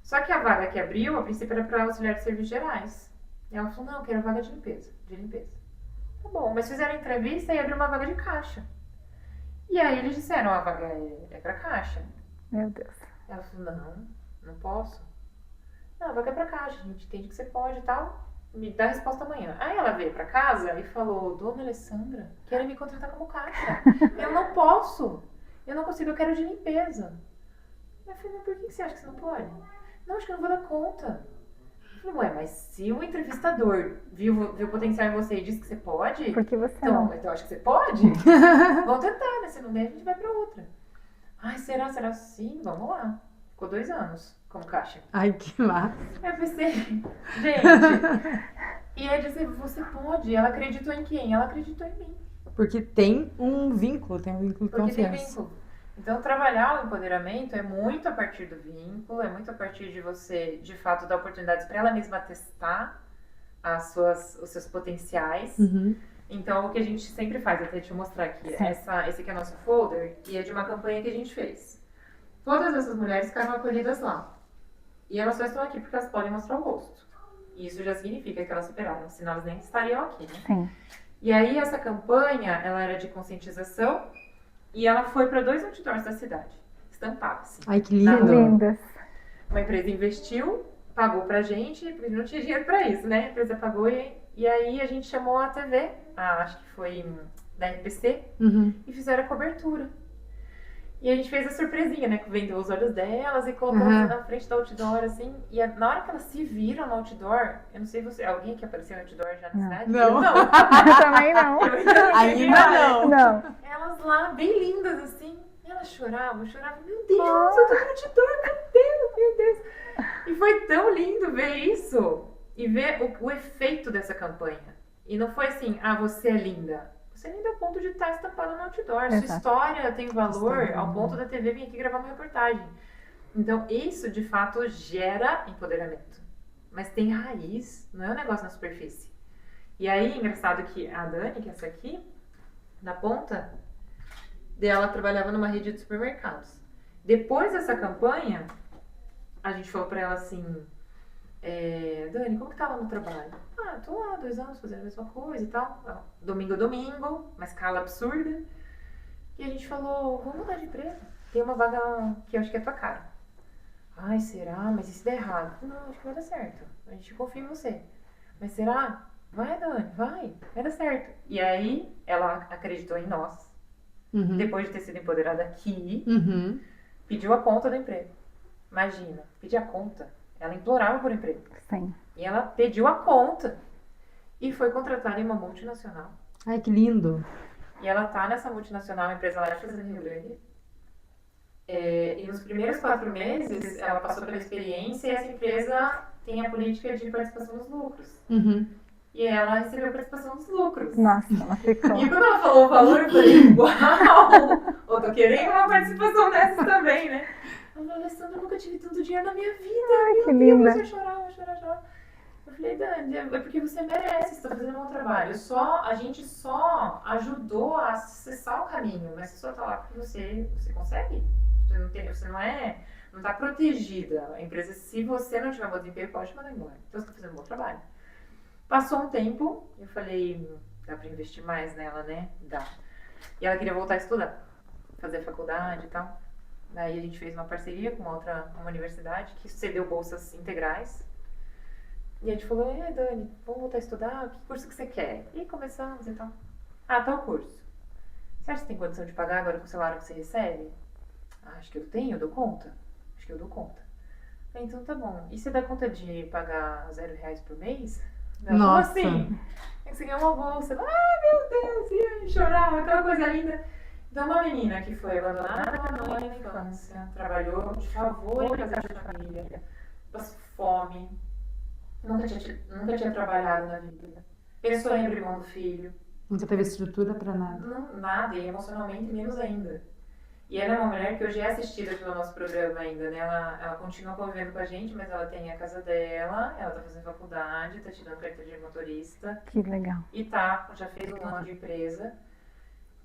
Só que a vaga que abriu, a princípio era para auxiliar de serviços gerais. E ela falou, não, eu quero vaga de limpeza. Tá bom, mas fizeram entrevista e abriu uma vaga de caixa. E aí eles disseram, a vaga é pra caixa. Meu Deus. Ela falou, não posso. Não, a vaga é pra caixa, a gente entende que você pode e tal. Me dá a resposta amanhã. Aí ela veio pra casa e falou, dona Alessandra, querem me contratar como caixa. Eu não posso. Eu não consigo, eu quero de limpeza. Eu falei, mas por que você acha que você não pode? Não, acho que eu não vou dar conta. Eu falei, ué, mas se o entrevistador viu potencial em você e disse que você pode... Por que você então, não? Então eu acho que você pode. Vamos tentar, né? Se não der, a gente vai pra outra. Ai, será? Sim, vamos lá. Ficou 2 anos como caixa. Ai, que massa. Aí eu pensei, gente... E aí disse, você pode. Ela acreditou em quem? Ela acreditou em mim. Porque tem um vínculo de confiança. Tem vínculo. Então, trabalhar o empoderamento é muito a partir do vínculo, é muito a partir de você, de fato, dar oportunidades para ela mesma testar os seus potenciais. Então, o que a gente sempre faz, até te mostrar aqui, esse aqui é o nosso folder, e é de uma campanha que a gente fez. Todas essas mulheres ficaram acolhidas lá. E elas só estão aqui porque elas podem mostrar o rosto. E isso já significa que elas superaram, senão elas nem estariam aqui, né? Sim. E aí, essa campanha, ela era de conscientização, e ela foi para 2 outdoors da cidade, estampados. Ai, que lindo. Lindas. Uma empresa investiu, pagou pra gente, porque não tinha dinheiro pra isso, né? A empresa pagou e aí a gente chamou a TV, acho que foi da RPC, e fizeram a cobertura. E a gente fez a surpresinha, né? Que vendeu os olhos delas e colocou na frente do outdoor, assim. E na hora que elas se viram no outdoor, eu não sei você, alguém que apareceu no outdoor já na cidade? Não. Eu também não. Ainda não. Elas lá, bem lindas, assim. E elas choravam. Meu Deus, eu tô no outdoor, meu Deus. E foi tão lindo ver isso. E ver o efeito dessa campanha. E não foi assim, você é linda. Você é linda ao ponto de estar estampada no outdoor. Exato. Sua história tem valor ao ponto da TV vir aqui gravar uma reportagem. Então, isso, de fato, gera empoderamento. Mas tem raiz, não é um negócio na superfície. E aí, engraçado que a Dani, que é essa aqui, na ponta, ela trabalhava numa rede de supermercados. Depois dessa campanha, a gente falou pra ela assim, Dani, como que tá lá no trabalho? Tô lá 2 anos fazendo a mesma coisa e tal. Domingo a domingo, uma escala absurda. E a gente falou, vamos mudar de empresa. Tem uma vaga que eu acho que é tua cara. Ai, será? Mas e se der errado? Não, acho que vai dar certo. A gente confia em você. Mas será? Vai, Dani, vai dar certo. E aí, ela acreditou em nós. Depois de ter sido empoderada aqui, pediu a conta do emprego. Imagina, pedir a conta. Ela implorava por emprego. Sim. E ela pediu a conta. E foi contratada em uma multinacional. Ai, que lindo. E ela tá nessa multinacional, a empresa lá é Fazenda Rio Grande. E nos primeiros 4 meses, ela passou pela experiência e essa empresa tem a política de participação dos lucros. E ela recebeu participação dos lucros. Nossa, ela ficou. E quando ela falou o valor, eu falei, uau! Eu tô querendo uma participação dessas também, né? Ela falou, Alessandra, eu nunca tive tanto dinheiro na minha vida. Ai, que Meu linda. Deus, eu chorar. Eu falei, Dani, é porque você merece, você tá fazendo um bom trabalho. A gente só ajudou a acessar o caminho, mas você só tá lá porque você consegue. Você não tá protegida. A empresa, se você não tiver bom desempenho, pode mandar embora. Então você tá fazendo um bom trabalho. Passou um tempo, eu falei, dá pra investir mais nela, né? Dá. E ela queria voltar a estudar, fazer faculdade e tal. Daí a gente fez uma parceria com uma universidade que cedeu bolsas integrais. E a gente falou, Dani, vamos voltar a estudar? Que curso que você quer? E começamos e tal. Tal curso. Você acha que você tem condição de pagar agora com o salário que você recebe? Ah, acho que eu tenho, eu dou conta. Acho que eu dou conta. Falei, então tá bom. E você dá conta de pagar R$0 por mês? Não, Nossa. como assim? É que você ganhou uma bolsa. Meu Deus, ia chorar, aquela coisa linda. Então, uma menina que foi abandonada pela mãe na infância, trabalhou de favor em casa de família, passou fome, nunca tinha trabalhado na vida, pensou em abrir mão do filho. Nunca teve estrutura pra nada. Não, nada, e emocionalmente menos ainda. E ela é uma mulher que hoje é assistida pelo nosso programa ainda, né? Ela continua convivendo com a gente, mas ela tem a casa dela, ela tá fazendo faculdade, tá tirando carteira de motorista. Que legal. E já fez um ano de empresa.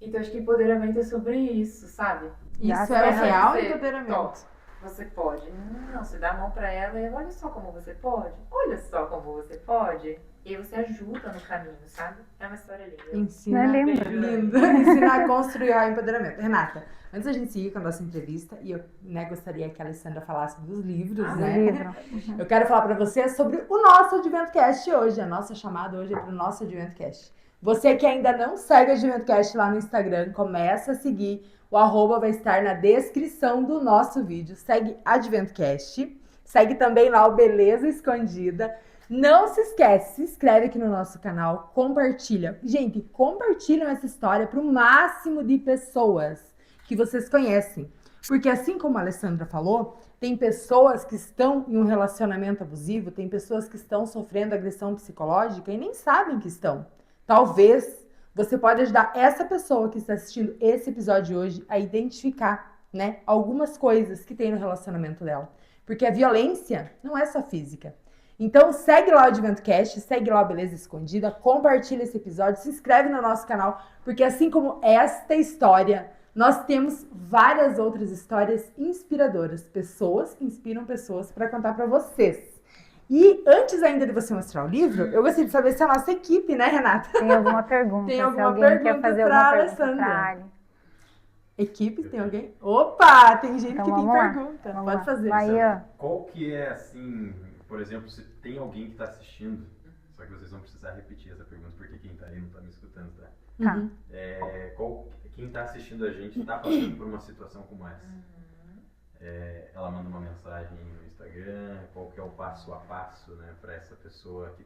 Então acho que empoderamento é sobre isso, sabe? Isso é o real Você- empoderamento. Você pode. Não, você dá a mão pra ela e olha só como você pode. Olha só como você pode. E aí você ajuda no caminho, sabe? É uma história linda. Ensina, Não é lindo? lindo. Ensina a construir o empoderamento. Renata, antes da gente seguir com a nossa entrevista, e eu gostaria que a Alessandra falasse dos livros, né? Livro. Eu quero falar pra você sobre o nosso AdventoCast hoje. A nossa chamada hoje é pro nosso AdventoCast. Você que ainda não segue o AdventoCast lá no Instagram, começa a seguir. O @ vai estar na descrição do nosso vídeo. Segue AdventoCast. Segue também lá o Beleza Escondida. Não se esquece, se inscreve aqui no nosso canal, compartilha. Gente, compartilham essa história para o máximo de pessoas que vocês conhecem. Porque assim como a Alessandra falou, tem pessoas que estão em um relacionamento abusivo, tem pessoas que estão sofrendo agressão psicológica e nem sabem que estão. Talvez você pode ajudar essa pessoa que está assistindo esse episódio de hoje a identificar, né, algumas coisas que tem no relacionamento dela. Porque a violência não é só física. Então segue lá o AdventoCast, segue lá o Beleza Escondida, compartilha esse episódio, se inscreve no nosso canal, porque assim como esta história, nós temos várias outras histórias inspiradoras, pessoas que inspiram pessoas para contar para vocês. E antes ainda de você mostrar o livro, eu gostaria de saber se a nossa equipe, né, Renata? Tem alguma pergunta? Tem Se alguma alguém quer pergunta fazer pra alguma pergunta Alessandra? pra Ali. Equipe, tem alguém? Opa, tem gente Então que tem vamos lá. pergunta. Vamos Pode lá. fazer. Vai, Ian. Qual que é, assim, por exemplo, se tem alguém que está assistindo, só que vocês vão precisar repetir essa pergunta, porque quem está aí não está me escutando, tá? Tá. Quem está assistindo a gente está passando por uma situação como essa? Ela manda uma mensagem no Instagram, qual que é o passo a passo, né, para essa pessoa que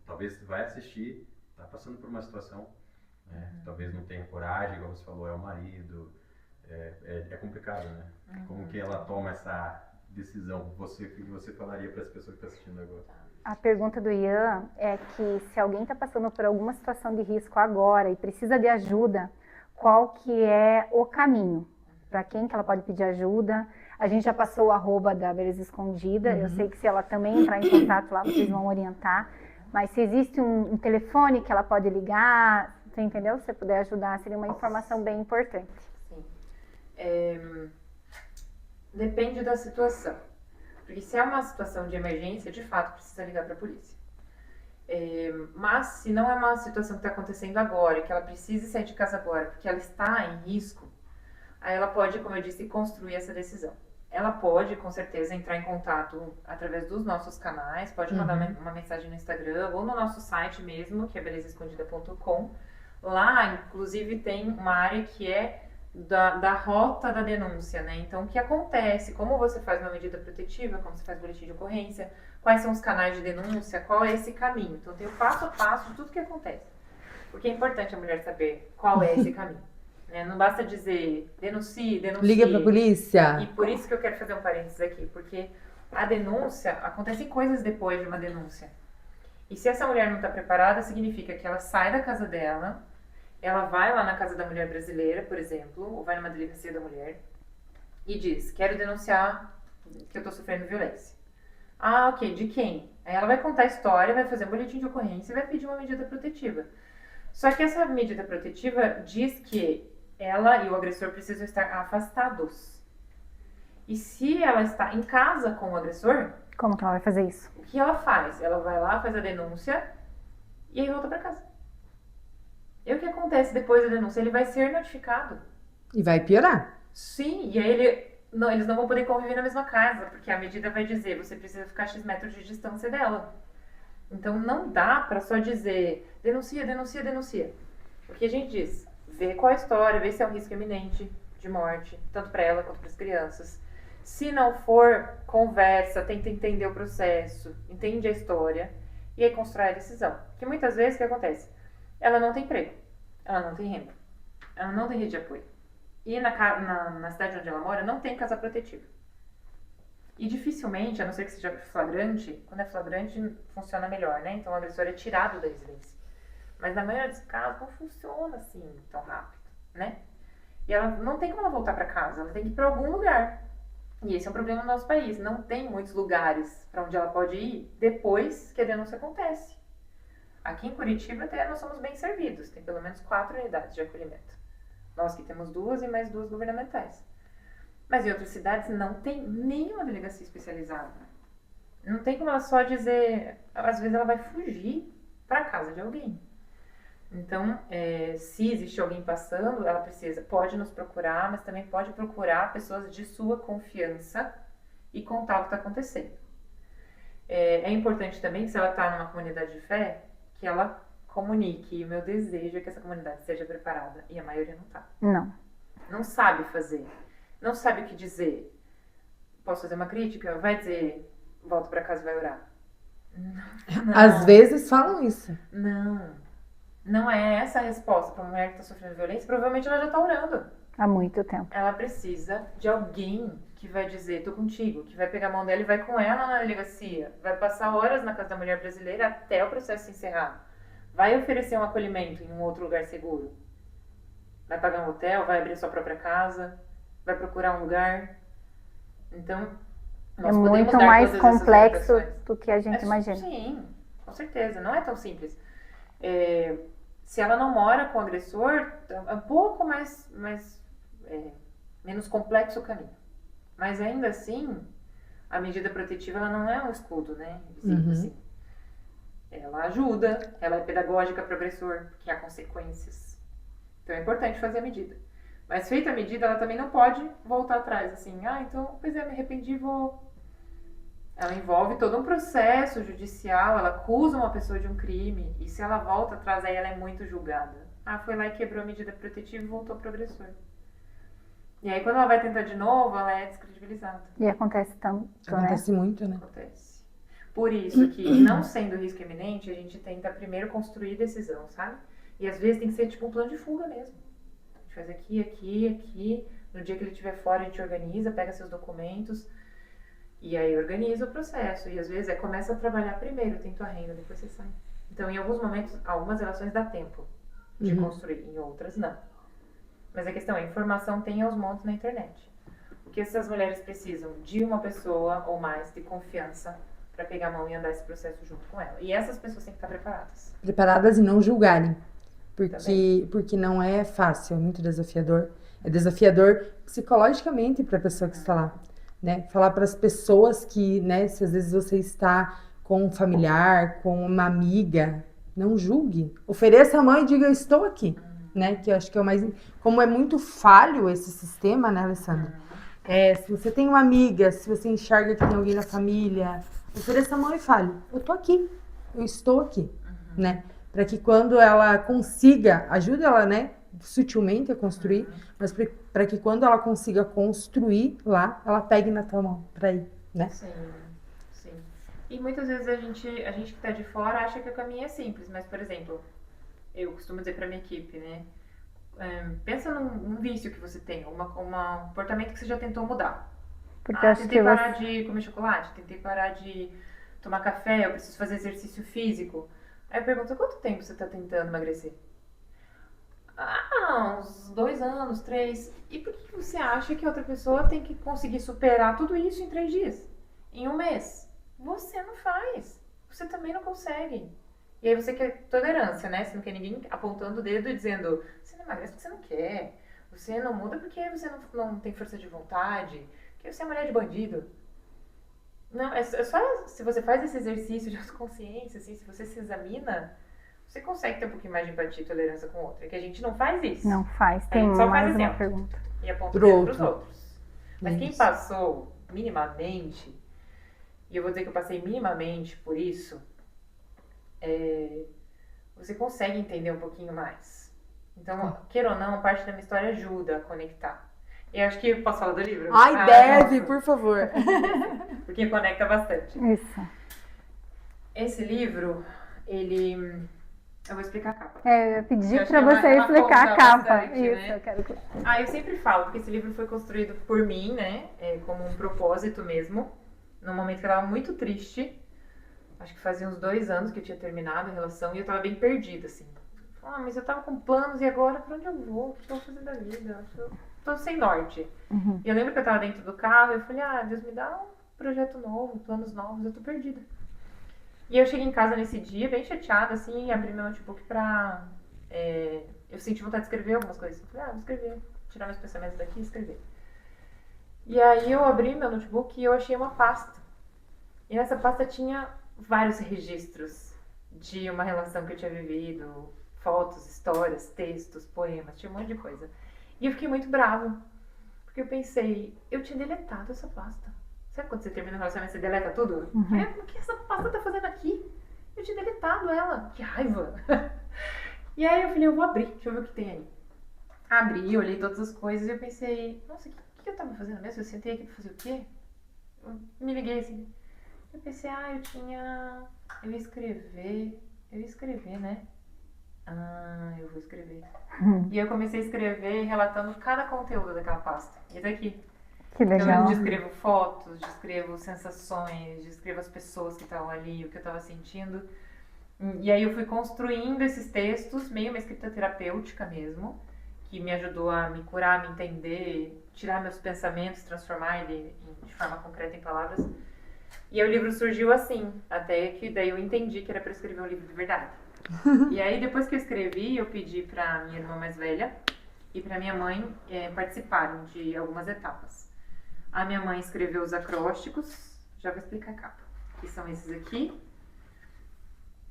talvez vai assistir, está passando por uma situação, né, talvez não tenha coragem, igual você falou, é o marido, é complicado, né? Como que ela toma essa decisão? O que você falaria para essa pessoa que está assistindo agora? A pergunta do Ian é que se alguém está passando por alguma situação de risco agora e precisa de ajuda, qual que é o caminho? Para quem que ela pode pedir ajuda? A gente já passou o @ da Beleza Escondida. Eu sei que se ela também entrar em contato lá, vocês vão orientar. Mas se existe um telefone que ela pode ligar, você entendeu? Se você puder ajudar, seria uma informação bem importante. Sim. Depende da situação. Porque se é uma situação de emergência, de fato, precisa ligar para a polícia. Mas se não é uma situação que está acontecendo agora, e que ela precisa sair de casa agora, porque ela está em risco, aí ela pode, como eu disse, construir essa decisão. Ela pode, com certeza, entrar em contato através dos nossos canais, pode mandar uma mensagem no Instagram ou no nosso site mesmo, que é belezaescondida.com. Lá, inclusive, tem uma área que é da rota da denúncia, né? Então, o que acontece, como você faz uma medida protetiva, como você faz boletim de ocorrência, quais são os canais de denúncia, qual é esse caminho. Então, tem o passo a passo de tudo que acontece. Porque é importante a mulher saber qual é esse caminho. Né? Não basta dizer denuncie. Liga pra polícia. E por isso que eu quero fazer um parênteses aqui, porque a denúncia, acontecem coisas depois de uma denúncia. E se essa mulher não está preparada, significa que ela sai da casa dela, ela vai lá na Casa da Mulher Brasileira, por exemplo, ou vai numa delegacia da mulher e diz, quero denunciar que eu estou sofrendo violência. Ah, ok, de quem? Aí ela vai contar a história, vai fazer um boletim de ocorrência e vai pedir uma medida protetiva. Só que essa medida protetiva diz que ela e o agressor precisam estar afastados. E se ela está em casa com o agressor... Como que ela vai fazer isso? O que ela faz? Ela vai lá, faz a denúncia e aí volta para casa. E o que acontece depois da denúncia? Ele vai ser notificado. E vai piorar. Sim, e aí eles não vão poder conviver na mesma casa, porque a medida vai dizer, você precisa ficar a X metros de distância dela. Então não dá para só dizer, denuncia. Porque a gente diz, Vê qual é a história, vê se é um risco iminente de morte, tanto para ela quanto para as crianças. Se não for, conversa, tenta entender o processo, entende a história e aí constrói a decisão. Porque muitas vezes o que acontece? Ela não tem emprego, ela não tem renda, ela não tem rede de apoio. E na cidade onde ela mora não tem casa protetiva. E dificilmente, a não ser que seja flagrante, quando é flagrante funciona melhor, né? Então o agressor é tirado da residência. Mas na maioria dos casos não funciona assim tão rápido, né? E ela não tem como ela voltar para casa, ela tem que ir para algum lugar. E esse é um problema no nosso país. Não tem muitos lugares para onde ela pode ir depois que a denúncia acontece. Aqui em Curitiba até nós somos bem servidos. Tem pelo menos 4 unidades de acolhimento. Nós que temos 2 e mais 2 governamentais. Mas em outras cidades não tem nenhuma delegacia especializada. Não tem como ela só dizer... Às vezes ela vai fugir para casa de alguém. Então, se existe alguém passando, ela pode nos procurar, mas também pode procurar pessoas de sua confiança e contar o que está acontecendo. É importante também que se ela está numa comunidade de fé, que ela comunique. E o meu desejo é que essa comunidade esteja preparada. E a maioria não está. Não. Não sabe fazer. Não sabe o que dizer. Posso fazer uma crítica? Vai dizer, volta para casa e vai orar. Não. Às vezes falam isso. Não é essa a resposta para uma mulher que está sofrendo violência. Provavelmente ela já está orando. Há muito tempo. Ela precisa de alguém que vai dizer, tô contigo, que vai pegar a mão dela e vai com ela na delegacia. Vai passar horas na casa da mulher brasileira até o processo se encerrar. Vai oferecer um acolhimento em um outro lugar seguro. Vai pagar um hotel, vai abrir sua própria casa, vai procurar um lugar. Então, nós é podemos muito dar mais todas essas complexo orientações. do que a gente imagina. Sim, com certeza. Não é tão simples. Se ela não mora com o agressor, é um pouco menos complexo o caminho. Mas ainda assim, a medida protetiva ela não é um escudo, né? Simples assim. Ela ajuda, ela é pedagógica para o agressor, porque há consequências. Então é importante fazer a medida. Mas feita a medida, ela também não pode voltar atrás, assim, então, me arrependi, vou... Ela envolve todo um processo judicial, ela acusa uma pessoa de um crime, e se ela volta atrás, aí ela é muito julgada. Foi lá e quebrou a medida protetiva e voltou pro agressor. E aí, quando ela vai tentar de novo, ela é descredibilizada. E acontece tanto, Acontece muito, né? Acontece. Por isso que, não sendo risco iminente, a gente tenta primeiro construir decisão, sabe? E às vezes tem que ser tipo um plano de fuga mesmo. A gente faz aqui. No dia que ele estiver fora, a gente organiza, pega seus documentos... E aí organiza o processo. E às vezes começa a trabalhar primeiro, tem tua renda, depois você sai. Então, em alguns momentos, algumas relações dá tempo de construir, em outras não. Mas a questão é, a informação tem aos montes na internet. O que essas mulheres precisam? De uma pessoa ou mais de confiança para pegar a mão e andar esse processo junto com ela. E essas pessoas têm que estar preparadas. Preparadas e não julgarem. Porque não é fácil, é muito desafiador. É desafiador psicologicamente para a pessoa que está lá. Né? Falar para as pessoas que, né, se às vezes você está com um familiar, com uma amiga, não julgue. Ofereça a mão e diga, eu estou aqui. Né? Que eu acho que é o mais... Como é muito falho esse sistema, né, Alessandra? Se você tem uma amiga, se você enxerga que tem alguém na família, ofereça a mão e fale, eu estou aqui, eu estou aqui. Né? Para que quando ela consiga, ajude ela, né? Sutilmente a construir, mas para que quando ela consiga construir lá, ela pegue na tua mão para ir, né? Sim. E muitas vezes a gente que está de fora acha que o caminho é simples, mas, por exemplo, eu costumo dizer para minha equipe, né? Pensa num vício que você tem, um comportamento que você já tentou mudar. Tentei parar de comer chocolate, tentei parar de tomar café, eu preciso fazer exercício físico. Aí eu pergunto, quanto tempo você está tentando emagrecer? Uns 2 anos, 3. E por que você acha que outra pessoa tem que conseguir superar tudo isso em 3 dias? Em 1 mês? Você não faz. Você também não consegue. E aí você quer tolerância, né? Você não quer ninguém apontando o dedo e dizendo, você não emagrece porque você não quer. Você não muda porque você não tem força de vontade. Porque você é mulher de bandido. Não, é só se você faz esse exercício de autoconsciência, assim, se você se examina... Você consegue ter um pouquinho mais de empatia e tolerância com o outro. É que a gente não faz isso. Não faz. Tem só mais faz uma pergunta. E aponta o dedo pros outros. Mas quem passou minimamente, e eu vou dizer que eu passei minimamente por isso, você consegue entender um pouquinho mais. Então, queira ou não, a parte da minha história ajuda a conectar. E eu acho que posso falar do livro? Ai, deve, por favor. Porque conecta bastante. Isso. Esse livro, ele... Eu vou explicar a capa. Eu pedi Eu acho pra que ela- você ela explicar a conta capa. bastante, Isso, né? eu quero que... Eu sempre falo, porque esse livro foi construído por mim, né? Como um propósito mesmo. Num momento que eu tava muito triste. Acho que fazia uns 2 anos que eu tinha terminado a relação e eu tava bem perdida, assim. Mas eu tava com planos e agora pra onde eu vou? O que eu vou fazer da vida? Eu tô sem norte. Uhum. E eu lembro que eu tava dentro do carro e eu falei, Deus me dá um projeto novo, planos novos, eu tô perdida. E eu cheguei em casa nesse dia, bem chateada, assim, e abri meu notebook pra... eu senti vontade de escrever algumas coisas. Eu falei, vou escrever, tirar meus pensamentos daqui e escrever. E aí eu abri meu notebook e eu achei uma pasta. E nessa pasta tinha vários registros de uma relação que eu tinha vivido, fotos, histórias, textos, poemas, tinha um monte de coisa. E eu fiquei muito brava, porque eu pensei, eu tinha deletado essa pasta. Sabe quando você termina um relacionamento, você deleta tudo? Uhum. O que essa pasta tá fazendo aqui? Eu tinha deletado ela, que raiva. E aí eu falei, eu vou abrir, deixa eu ver o que tem aí. Abri, olhei todas as coisas e eu pensei, nossa, o que eu tava fazendo mesmo? Eu sentei aqui pra fazer o quê? Eu me liguei assim. Eu pensei, eu ia escrever, né? Eu vou escrever. E eu comecei a escrever relatando cada conteúdo daquela pasta. E daqui. Que legal. Eu descrevo fotos, descrevo sensações, descrevo as pessoas que estavam ali, o que eu estava sentindo. E aí eu fui construindo esses textos, meio uma escrita terapêutica mesmo, que me ajudou a me curar, a me entender, tirar meus pensamentos, transformar ele de forma concreta em palavras. E aí o livro surgiu assim, até que daí eu entendi que era para escrever um livro de verdade. E aí depois que eu escrevi, eu pedi para minha irmã mais velha e para minha mãe participarem de algumas etapas. A minha mãe escreveu os acrósticos, já vou explicar a capa, que são esses aqui.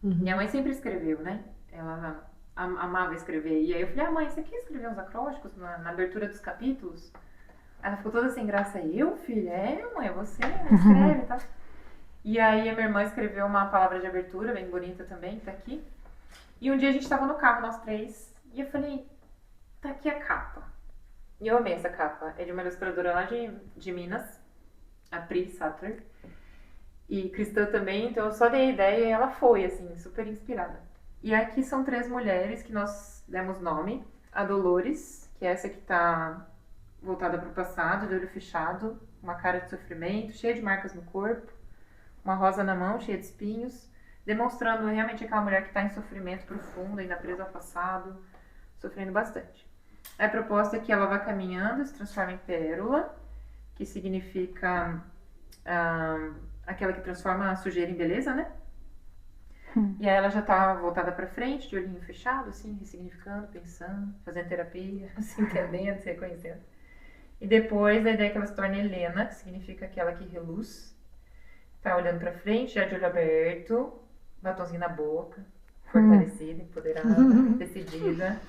Minha mãe sempre escreveu, né? Ela amava escrever. E aí eu falei, mãe, você quer escrever uns acrósticos na abertura dos capítulos? Ela ficou toda sem graça. Eu, filha? Mãe, você escreve e tal. E aí a minha irmã escreveu uma palavra de abertura, bem bonita também, que tá aqui. E um dia a gente tava no carro, nós 3, e eu falei, tá aqui a capa. E eu amei essa capa. É de uma ilustradora lá de Minas, a Pri Sattler. E cristã também, então eu só dei a ideia e ela foi, assim, super inspirada. E aqui são 3 mulheres que nós demos nome. A Dolores, que é essa que tá voltada pro passado, de olho fechado, uma cara de sofrimento, cheia de marcas no corpo, uma rosa na mão, cheia de espinhos, demonstrando realmente aquela mulher que está em sofrimento profundo, ainda presa ao passado, sofrendo bastante. A proposta é que ela vá caminhando, se transforma em pérola, que significa aquela que transforma a sujeira em beleza, né? E aí ela já tá voltada pra frente, de olhinho fechado, assim, ressignificando, pensando, fazendo terapia, se entendendo, se reconhecendo. E depois a ideia é que ela se torne Helena, que significa aquela que reluz, tá olhando pra frente, já de olho aberto, batonzinho na boca, fortalecida, empoderada, decidida.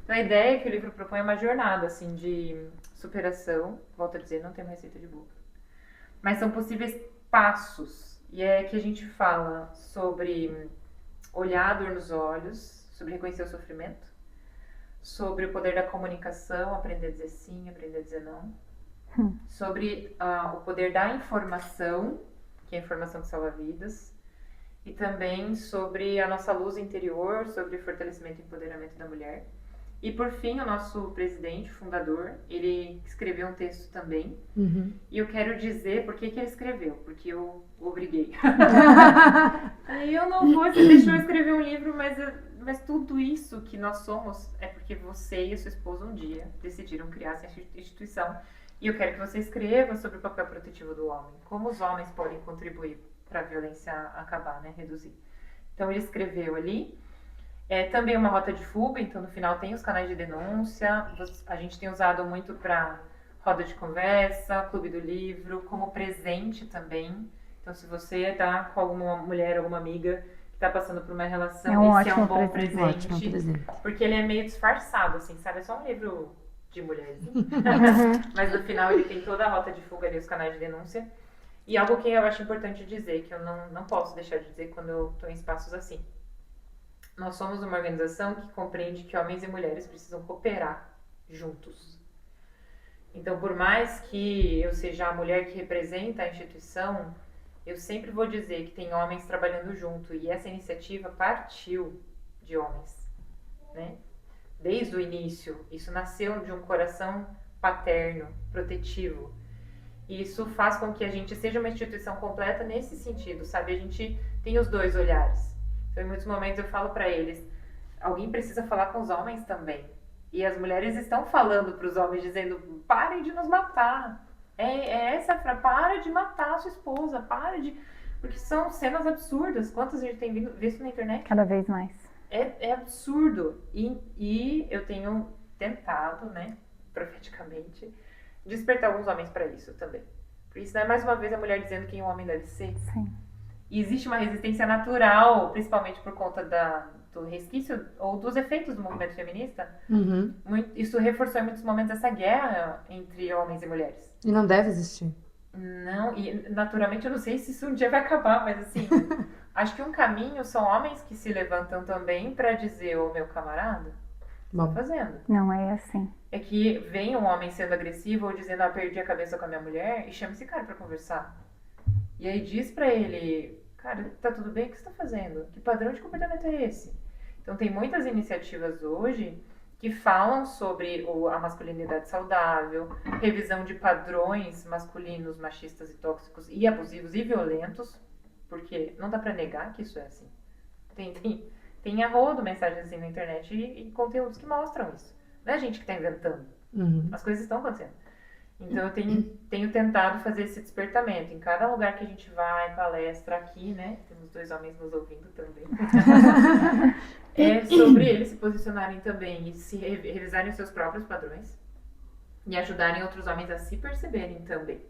Então a ideia é que o livro propõe uma jornada, assim, de superação, volto a dizer, não tem uma receita de bolo. Mas são possíveis passos. E é que a gente fala sobre olhar a dor nos olhos, sobre reconhecer o sofrimento, sobre o poder da comunicação, aprender a dizer sim, aprender a dizer não, sobre o poder da informação, que é a informação que salva vidas, e também sobre a nossa luz interior, sobre fortalecimento e empoderamento da mulher. E por fim, o nosso presidente, fundador, ele escreveu um texto também. E eu quero dizer por que ele escreveu, porque eu o obriguei. Aí eu não vou, você deixou eu escrever um livro, mas tudo isso que nós somos é porque você e a sua esposa um dia decidiram criar essa instituição. E eu quero que você escreva sobre o papel protetivo do homem, como os homens podem contribuir para a violência acabar, né, reduzir. Então ele escreveu ali. É também uma rota de fuga, então no final tem os canais de denúncia, a gente tem usado muito para roda de conversa, clube do livro, como presente também. Então se você está com alguma mulher, alguma amiga que está passando por uma relação, esse é um bom presente, porque ele é meio disfarçado, assim, sabe? É só um livro de mulheres, mas no final ele tem toda a rota de fuga ali, os canais de denúncia. E algo que eu acho importante dizer, que eu não posso deixar de dizer quando eu estou em espaços assim. nós somos uma organização que compreende que homens e mulheres precisam cooperar juntos. Então, por mais que eu seja a mulher que representa a instituição, eu sempre vou dizer que tem homens trabalhando junto, e essa iniciativa partiu de homens, né? Desde o início, isso nasceu de um coração paterno, protetivo. E isso faz com que a gente seja uma instituição completa nesse sentido, sabe? A gente tem os dois olhares. Então, em muitos momentos eu falo para eles, alguém precisa falar com os homens também. E as mulheres estão falando para os homens, dizendo, parem de nos matar. Essa frase, para de matar a sua esposa, para de... Porque são cenas absurdas. Quantas a gente tem visto na internet? Cada vez mais. É absurdo. E eu tenho tentado, né, profeticamente, despertar alguns homens para isso também. Porque isso não é mais uma vez a mulher dizendo quem o homem deve ser. Sim. E existe uma resistência natural, principalmente por conta do resquício ou dos efeitos do movimento feminista. Uhum. Isso reforçou em muitos momentos essa guerra entre homens e mulheres. E não deve existir. Não, e naturalmente eu não sei se isso um dia vai acabar, mas assim, acho que um caminho são homens que se levantam também para dizer, ô meu camarada, o que você tá fazendo? Não é assim. É que vem um homem sendo agressivo ou dizendo, perdi a cabeça com a minha mulher, e chama esse cara pra conversar. E aí diz pra ele, cara, tá tudo bem? O que você tá fazendo? Que padrão de comportamento é esse? Então tem muitas iniciativas hoje que falam sobre a masculinidade saudável, revisão de padrões masculinos, machistas e tóxicos e abusivos e violentos, porque não dá pra negar que isso é assim. Tem a rodo mensagens assim na internet e conteúdos que mostram isso. Não é a gente que tá inventando. Uhum. As coisas estão acontecendo. Então eu tenho tentado fazer esse despertamento. Em cada lugar que a gente vai, palestra aqui, né? Temos 2 homens nos ouvindo também. É sobre eles se posicionarem também e se revisarem os seus próprios padrões e ajudarem outros homens a se perceberem também.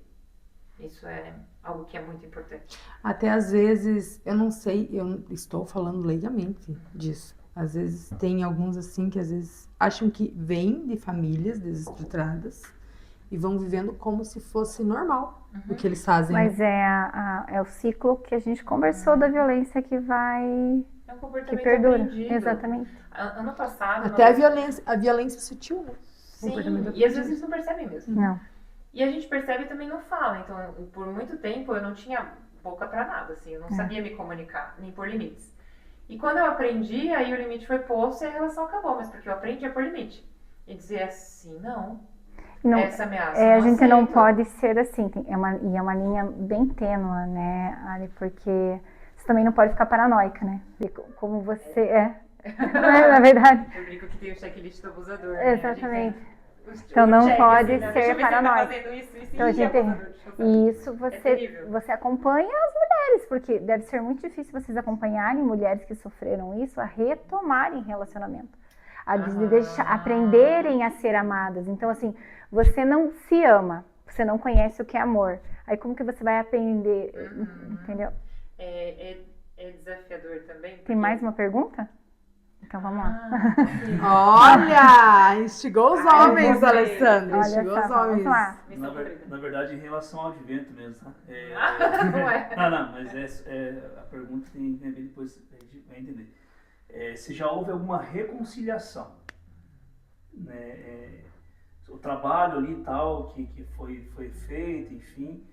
Isso é algo que é muito importante. Até às vezes, eu não sei, eu estou falando leigamente disso. Às vezes tem alguns assim que às vezes acham que vêm de famílias desestruturadas e vão vivendo como se fosse normal o que eles fazem. Mas é o ciclo que a gente conversou da violência que vai... É um comportamento que perdura. aprendido. Exatamente. Ano passado... Até a violência sutil, né? Sim, e às vezes eles não percebem mesmo. Não. E a gente percebe e também não fala. Então, por muito tempo eu não tinha boca pra nada, assim. Eu não sabia me comunicar, nem pôr limites. E quando eu aprendi, aí o limite foi posto e a relação acabou. Mas porque eu aprendi a pôr limite. E dizer assim, não... essa ameaça. A gente não pode ser assim, é uma linha bem tênue, né, Ali, porque você também não pode ficar paranoica, né, de como você é, na verdade. Eu brinco que tem o checklist do abusador, né? Exatamente. Então não pode ser paranoica. Então a gente e isso você acompanha as mulheres, porque deve ser muito difícil vocês acompanharem mulheres que sofreram isso a retomarem relacionamento. Aprenderem a ser amadas. Então, assim, você não se ama, você não conhece o que é amor. Aí como que você vai aprender, entendeu? É desafiador também. Porque... Tem mais uma pergunta? Então vamos lá. Olha, instigou os homens, Alessandra. Instigou os homens. Vamos lá. Na verdade, em relação ao advento mesmo, tá? Não é? Não, mas a pergunta tem a ver depois, a gente vai entender. Se já houve alguma reconciliação, né, o trabalho ali e tal que foi feito, enfim,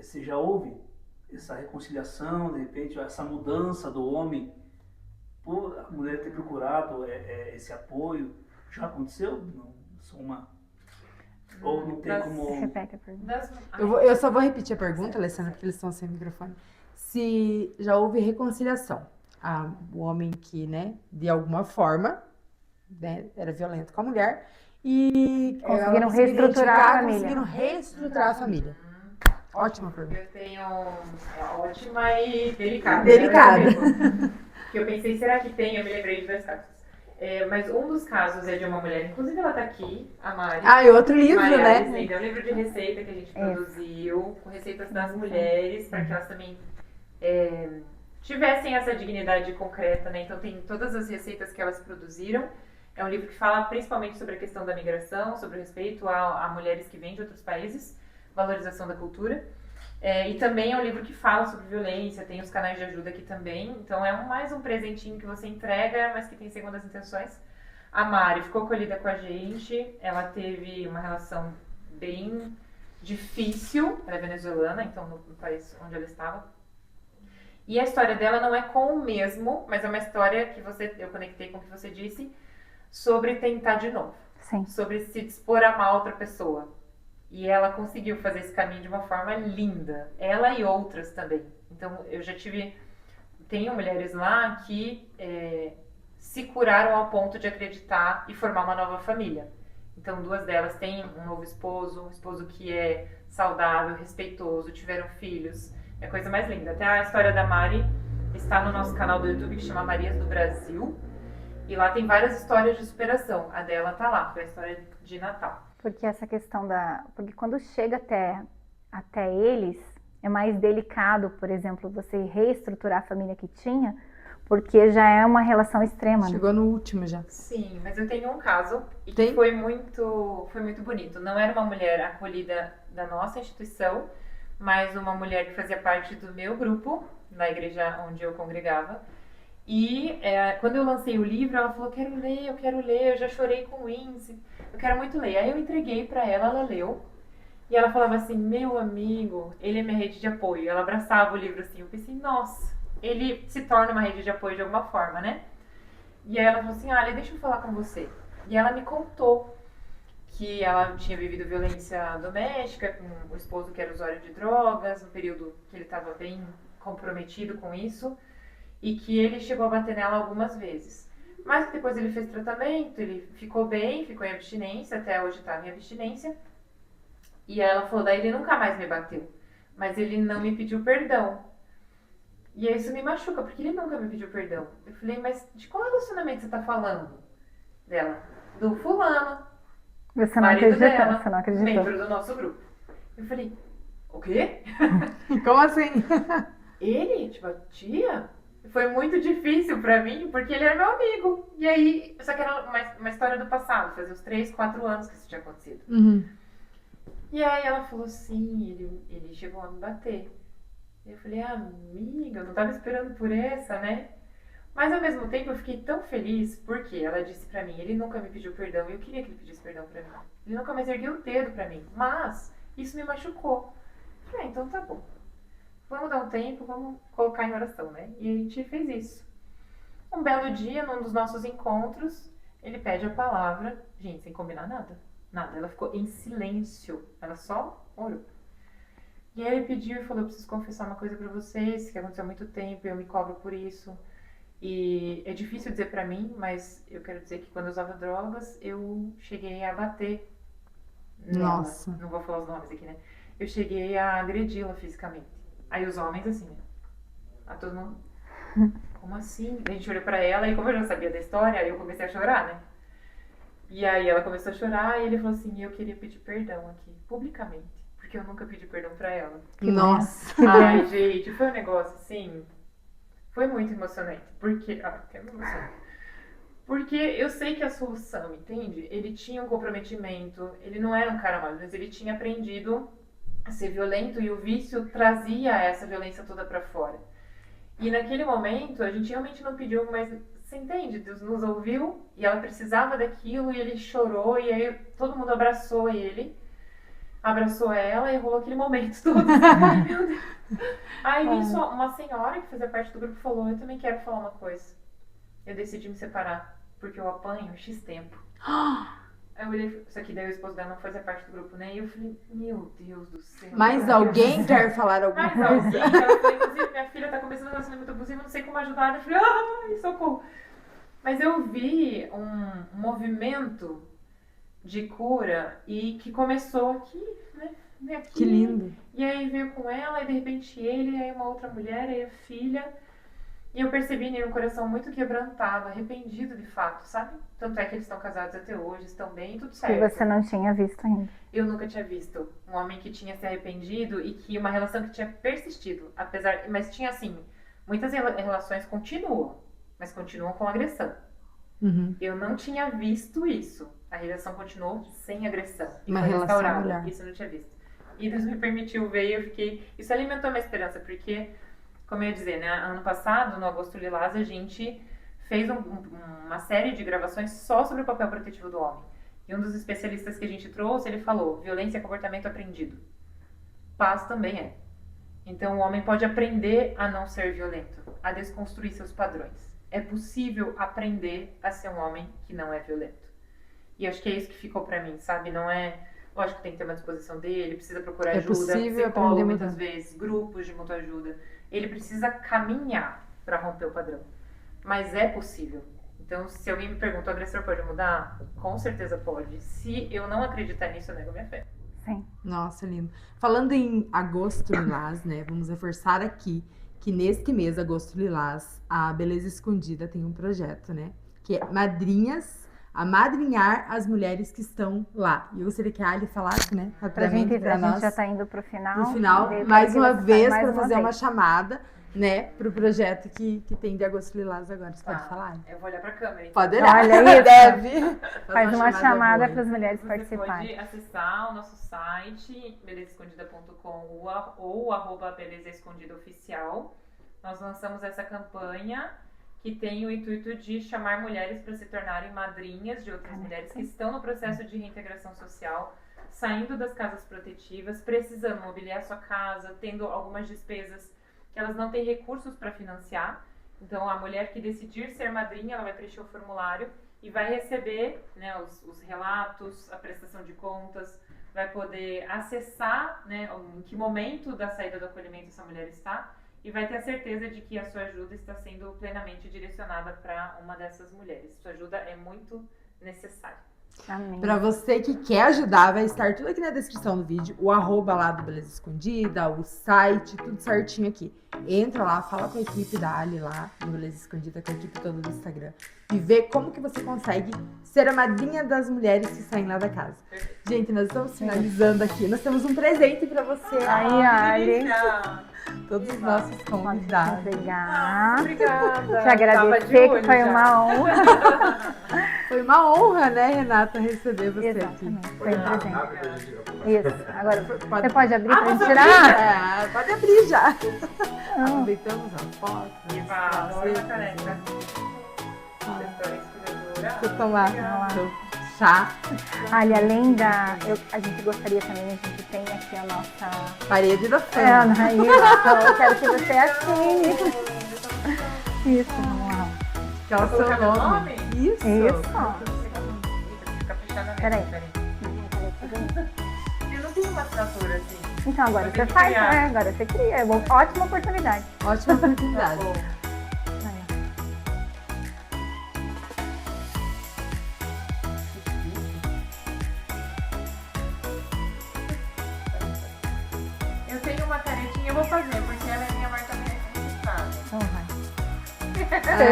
se já houve essa reconciliação, de repente essa mudança do homem por a mulher ter procurado esse apoio, já aconteceu? Não, ou não tem como... Repete a pergunta. Eu só vou repetir a pergunta, Alessandra, porque eles estão sem microfone. Se já houve reconciliação. O homem que, né, de alguma forma, né, era violento com a mulher e conseguiram reestruturar a família. Ótima pergunta. Eu tenho ótima e delicada. Que eu pensei, será que tem? Eu me lembrei de 2 casos. Mas um dos casos é de uma mulher, inclusive ela tá aqui, a Mari. E outro livro, Mari, né? É um livro de receita que a gente produziu, com receitas das mulheres, para que elas também tivessem essa dignidade concreta, né? Então tem todas as receitas que elas produziram. É um livro que fala principalmente sobre a questão da migração, sobre o respeito a mulheres que vêm de outros países, valorização da cultura. E também é um livro que fala sobre violência, tem os canais de ajuda aqui também. Então é mais um presentinho que você entrega, mas que tem segundas intenções. A Mari ficou acolhida com a gente, ela teve uma relação bem difícil, ela é venezuelana, então no país onde ela estava. E a história dela não é com o mesmo, mas é uma história que eu conectei com o que você disse, sobre tentar de novo. Sim. Sobre se dispor a amar outra pessoa. E ela conseguiu fazer esse caminho de uma forma linda. Ela e outras também. Então, eu já tenho mulheres lá que se curaram ao ponto de acreditar e formar uma nova família. Então, 2 delas têm um novo esposo, um esposo que é saudável, respeitoso, tiveram filhos. É a coisa mais linda. Até a história da Mari está no nosso canal do YouTube, que chama Marias do Brasil. E lá tem várias histórias de superação. A dela tá lá, foi a história de Natal. Porque essa questão porque quando chega até eles, é mais delicado, por exemplo, você reestruturar a família que tinha, porque já é uma relação extrema. Chegou no último já. Sim, mas eu tenho um caso e que foi muito bonito. Não era uma mulher acolhida da nossa instituição, mas uma mulher que fazia parte do meu grupo, na igreja onde eu congregava. E quando eu lancei o livro, ela falou, eu quero ler, eu já chorei com o índice, eu quero muito ler. Aí eu entreguei pra ela leu, e ela falava assim, meu amigo, ele é minha rede de apoio. Ela abraçava o livro assim, eu pensei, nossa, ele se torna uma rede de apoio de alguma forma, né? E aí ela falou assim, olha, deixa eu falar com você. E ela me contou que ela tinha vivido violência doméstica com o esposo que era usuário de drogas, no período que ele estava bem comprometido com isso, e que ele chegou a bater nela algumas vezes. Mas que depois ele fez tratamento, ele ficou bem, ficou em abstinência, até hoje está em abstinência. E ela falou, daí ele nunca mais me bateu, mas ele não me pediu perdão. E isso me machuca, porque ele nunca me pediu perdão. Eu falei, mas de qual relacionamento você tá falando? Dela, do fulano, Você não marido acreditou, dela, você não acreditou. membro do nosso grupo. Eu falei, o quê? Como assim? Ele te batia? Foi muito difícil pra mim, porque ele era meu amigo. E aí, só que era uma história do passado, fazia uns 3, 4 anos que isso tinha acontecido. Uhum. E aí ela falou assim, ele chegou a me bater. E eu falei, amiga, eu não tava esperando por essa, né? Mas ao mesmo tempo eu fiquei tão feliz, porque ela disse pra mim, ele nunca me pediu perdão, e eu queria que ele pedisse perdão pra mim. Ele nunca mais ergueu o dedo pra mim, mas isso me machucou. Eu falei, então tá bom. Vamos dar um tempo, vamos colocar em oração, né? E a gente fez isso. Um belo dia, num dos nossos encontros, ele pede a palavra, gente, sem combinar nada. Nada, ela ficou em silêncio, ela só orou. E aí ele pediu e falou, eu preciso confessar uma coisa pra vocês, que aconteceu há muito tempo, eu me cobro por isso. E é difícil dizer pra mim, mas eu quero dizer que quando eu usava drogas, eu cheguei a bater nela. Nossa. Não vou falar os nomes aqui, né? Eu cheguei a agredi-la fisicamente. Aí os homens assim, né? A todo mundo, como assim? A gente olhou pra ela e como eu já sabia da história, aí eu comecei a chorar, né? E aí ela começou a chorar e ele falou assim, eu queria pedir perdão aqui, publicamente. Porque eu nunca pedi perdão pra ela. Nossa. Ai, gente, foi um negócio assim... Foi muito emocionante. Porque... que me emocionante. Porque eu sei que a solução, entende? Ele tinha um comprometimento, ele não era um cara mal, mas ele tinha aprendido a ser violento e o vício trazia essa violência toda pra fora. E naquele momento, a gente realmente não pediu, mas você entende? Deus nos ouviu e ela precisava daquilo e ele chorou e aí todo mundo abraçou ele. Abraçou ela e rolou aquele momento todo. Ai, meu Deus. Aí nisso, uma senhora que fazia parte do grupo falou, eu também quero falar uma coisa. Eu decidi me separar, porque eu apanho X tempo. Aí eu olhei, isso aqui daí o esposo dela não fazia parte do grupo, né? E eu falei, meu Deus do céu. Mas alguém quer falar alguma Mais alguém. coisa? Ela falou, inclusive, minha filha tá começando um relacionamento abusivo, não sei como ajudar. Eu falei, ai, socorro. Mas eu vi um movimento de cura e que começou aqui, né? Aqui. Que lindo. E aí veio com ela, e de repente ele, aí uma outra mulher, aí a filha. E eu percebi nele um coração muito quebrantado, arrependido de fato, sabe? Tanto é que eles estão casados até hoje, estão bem, tudo certo. Que você não tinha visto ainda. Eu nunca tinha visto um homem que tinha se arrependido e que uma relação que tinha persistido, mas tinha assim, muitas relações continuam, mas continuam com agressão. Uhum. Eu não tinha visto isso. A relação continuou sem agressão. E Uma foi relação restaurada. melhor. Isso eu não tinha visto. E Deus me permitiu ver e eu fiquei... Isso alimentou a minha esperança, porque, como eu ia dizer, né? Ano passado, no Agosto Lilás, a gente fez uma série de gravações só sobre o papel protetivo do homem. E um dos especialistas que a gente trouxe, ele falou, violência é comportamento aprendido. Paz também é. Então, o homem pode aprender a não ser violento, a desconstruir seus padrões. É possível aprender a ser um homem que não é violento. E acho que é isso que ficou pra mim, sabe? Não é... Lógico que tem que ter uma disposição dele, precisa procurar ajuda, psicólogo muitas vezes, grupos de muita ajuda. Ele precisa caminhar pra romper o padrão. Mas é possível. Então, se alguém me pergunta, o agressor pode mudar? Com certeza pode. Se eu não acreditar nisso, eu nego minha fé. Sim. Nossa, lindo. Falando em Agosto Lilás, né? Vamos reforçar aqui que neste mês, Agosto Lilás, a Beleza Escondida tem um projeto, né? Que é amadrinhar as mulheres que estão lá. E eu gostaria que a Ali falasse, né? Rapidamente A gente já está indo pro final. No final, mais uma vez, para fazer uma chamada, né? Pro projeto que tem de Agosto Lilás agora. Você pode falar? Eu vou olhar pra câmera. Então. Pode olhar. Olha isso. Deve. Faz uma chamada para as mulheres Você participarem. pode acessar o nosso site, belezaescondida.com ou @belezaescondidaoficial. Nós lançamos essa campanha que tem o intuito de chamar mulheres para se tornarem madrinhas de outras mulheres que estão no processo de reintegração social, saindo das casas protetivas, precisando mobiliar sua casa, tendo algumas despesas que elas não têm recursos para financiar. Então, a mulher que decidir ser madrinha, ela vai preencher o formulário e vai receber, né, os relatos, a prestação de contas, vai poder acessar, né, em que momento da saída do acolhimento essa mulher está, e vai ter a certeza de que a sua ajuda está sendo plenamente direcionada para uma dessas mulheres. Sua ajuda é muito necessária. Amém. Para você que quer ajudar, vai estar tudo aqui na descrição do vídeo, o @ lá do Beleza Escondida, o site, tudo certinho aqui. Entra lá, fala com a equipe da Ali lá, do Beleza Escondida, com a equipe toda do Instagram, e vê como que você consegue ser a madrinha das mulheres que saem lá da casa. Gente, nós estamos finalizando aqui, nós temos um presente para você. Aí, Ali. Todos os nossos convidados. Obrigada. Obrigada. Te agradecer, que foi uma honra. Foi uma honra, né, Renata, receber você Exatamente, aqui. foi um presente. Rápido, Isso, agora Pode- você pode abrir pra gente Posso tirar? abrir? Pode abrir já. Ah, Aproveitamos a foto. Viva, adoro a caneca. História inspiradora. Vou tomar Obrigada. seu chá, Ali, além da... a gente gostaria também, a gente tem aqui a nossa... parede da fama. Isso, eu quero que você assine. Isso, vamos lá. Que é o seu Colocar meu nome. nome? Isso. Isso. Peraí. Eu não tenho uma assinatura assim. Então agora Vou você ter que faz, criar. né? Agora você cria. É uma ótima oportunidade. Ótima oportunidade. Bom, eu tenho uma canetinha, eu vou fazer, porque ela é a minha marca registrada. Então vai.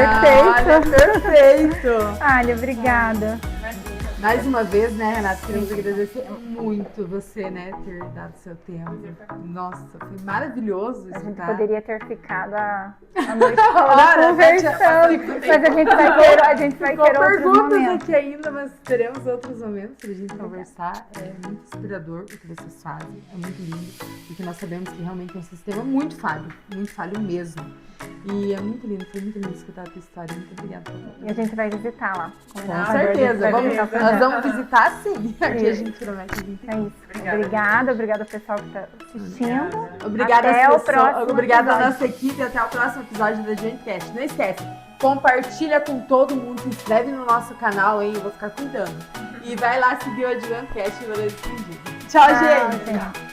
Ah, olha, perfeito. Ali, obrigada. Imagina. Mais uma vez, né, Renata, queremos agradecer muito você, né, ter dado seu tempo. Nossa, foi maravilhoso A gente escutar. poderia ter ficado a noite toda Olha, conversando, mas a gente vai Ficou ter outros perguntas momentos. aqui ainda, mas teremos outros momentos pra gente conversar. É muito inspirador o que vocês fazem, é muito lindo, porque nós sabemos que realmente é um sistema muito falho mesmo. E é muito lindo, foi muito lindo escutar a tua história. Muito obrigada por tudo. E a gente vai visitar lá. Com certeza, nós vamos visitar sim. Aqui a gente promete vir. É isso. Obrigada. Obrigada ao pessoal que está assistindo. Obrigada, Até o às pessoas, próximo obrigada à episódio. nossa equipe. Até o próximo episódio da Jointcast. Não esquece, compartilha com todo mundo, se inscreve no nosso canal, hein? Eu vou ficar cuidando. E vai lá seguir o Jointcast, beleza? Tchau, gente! Gente.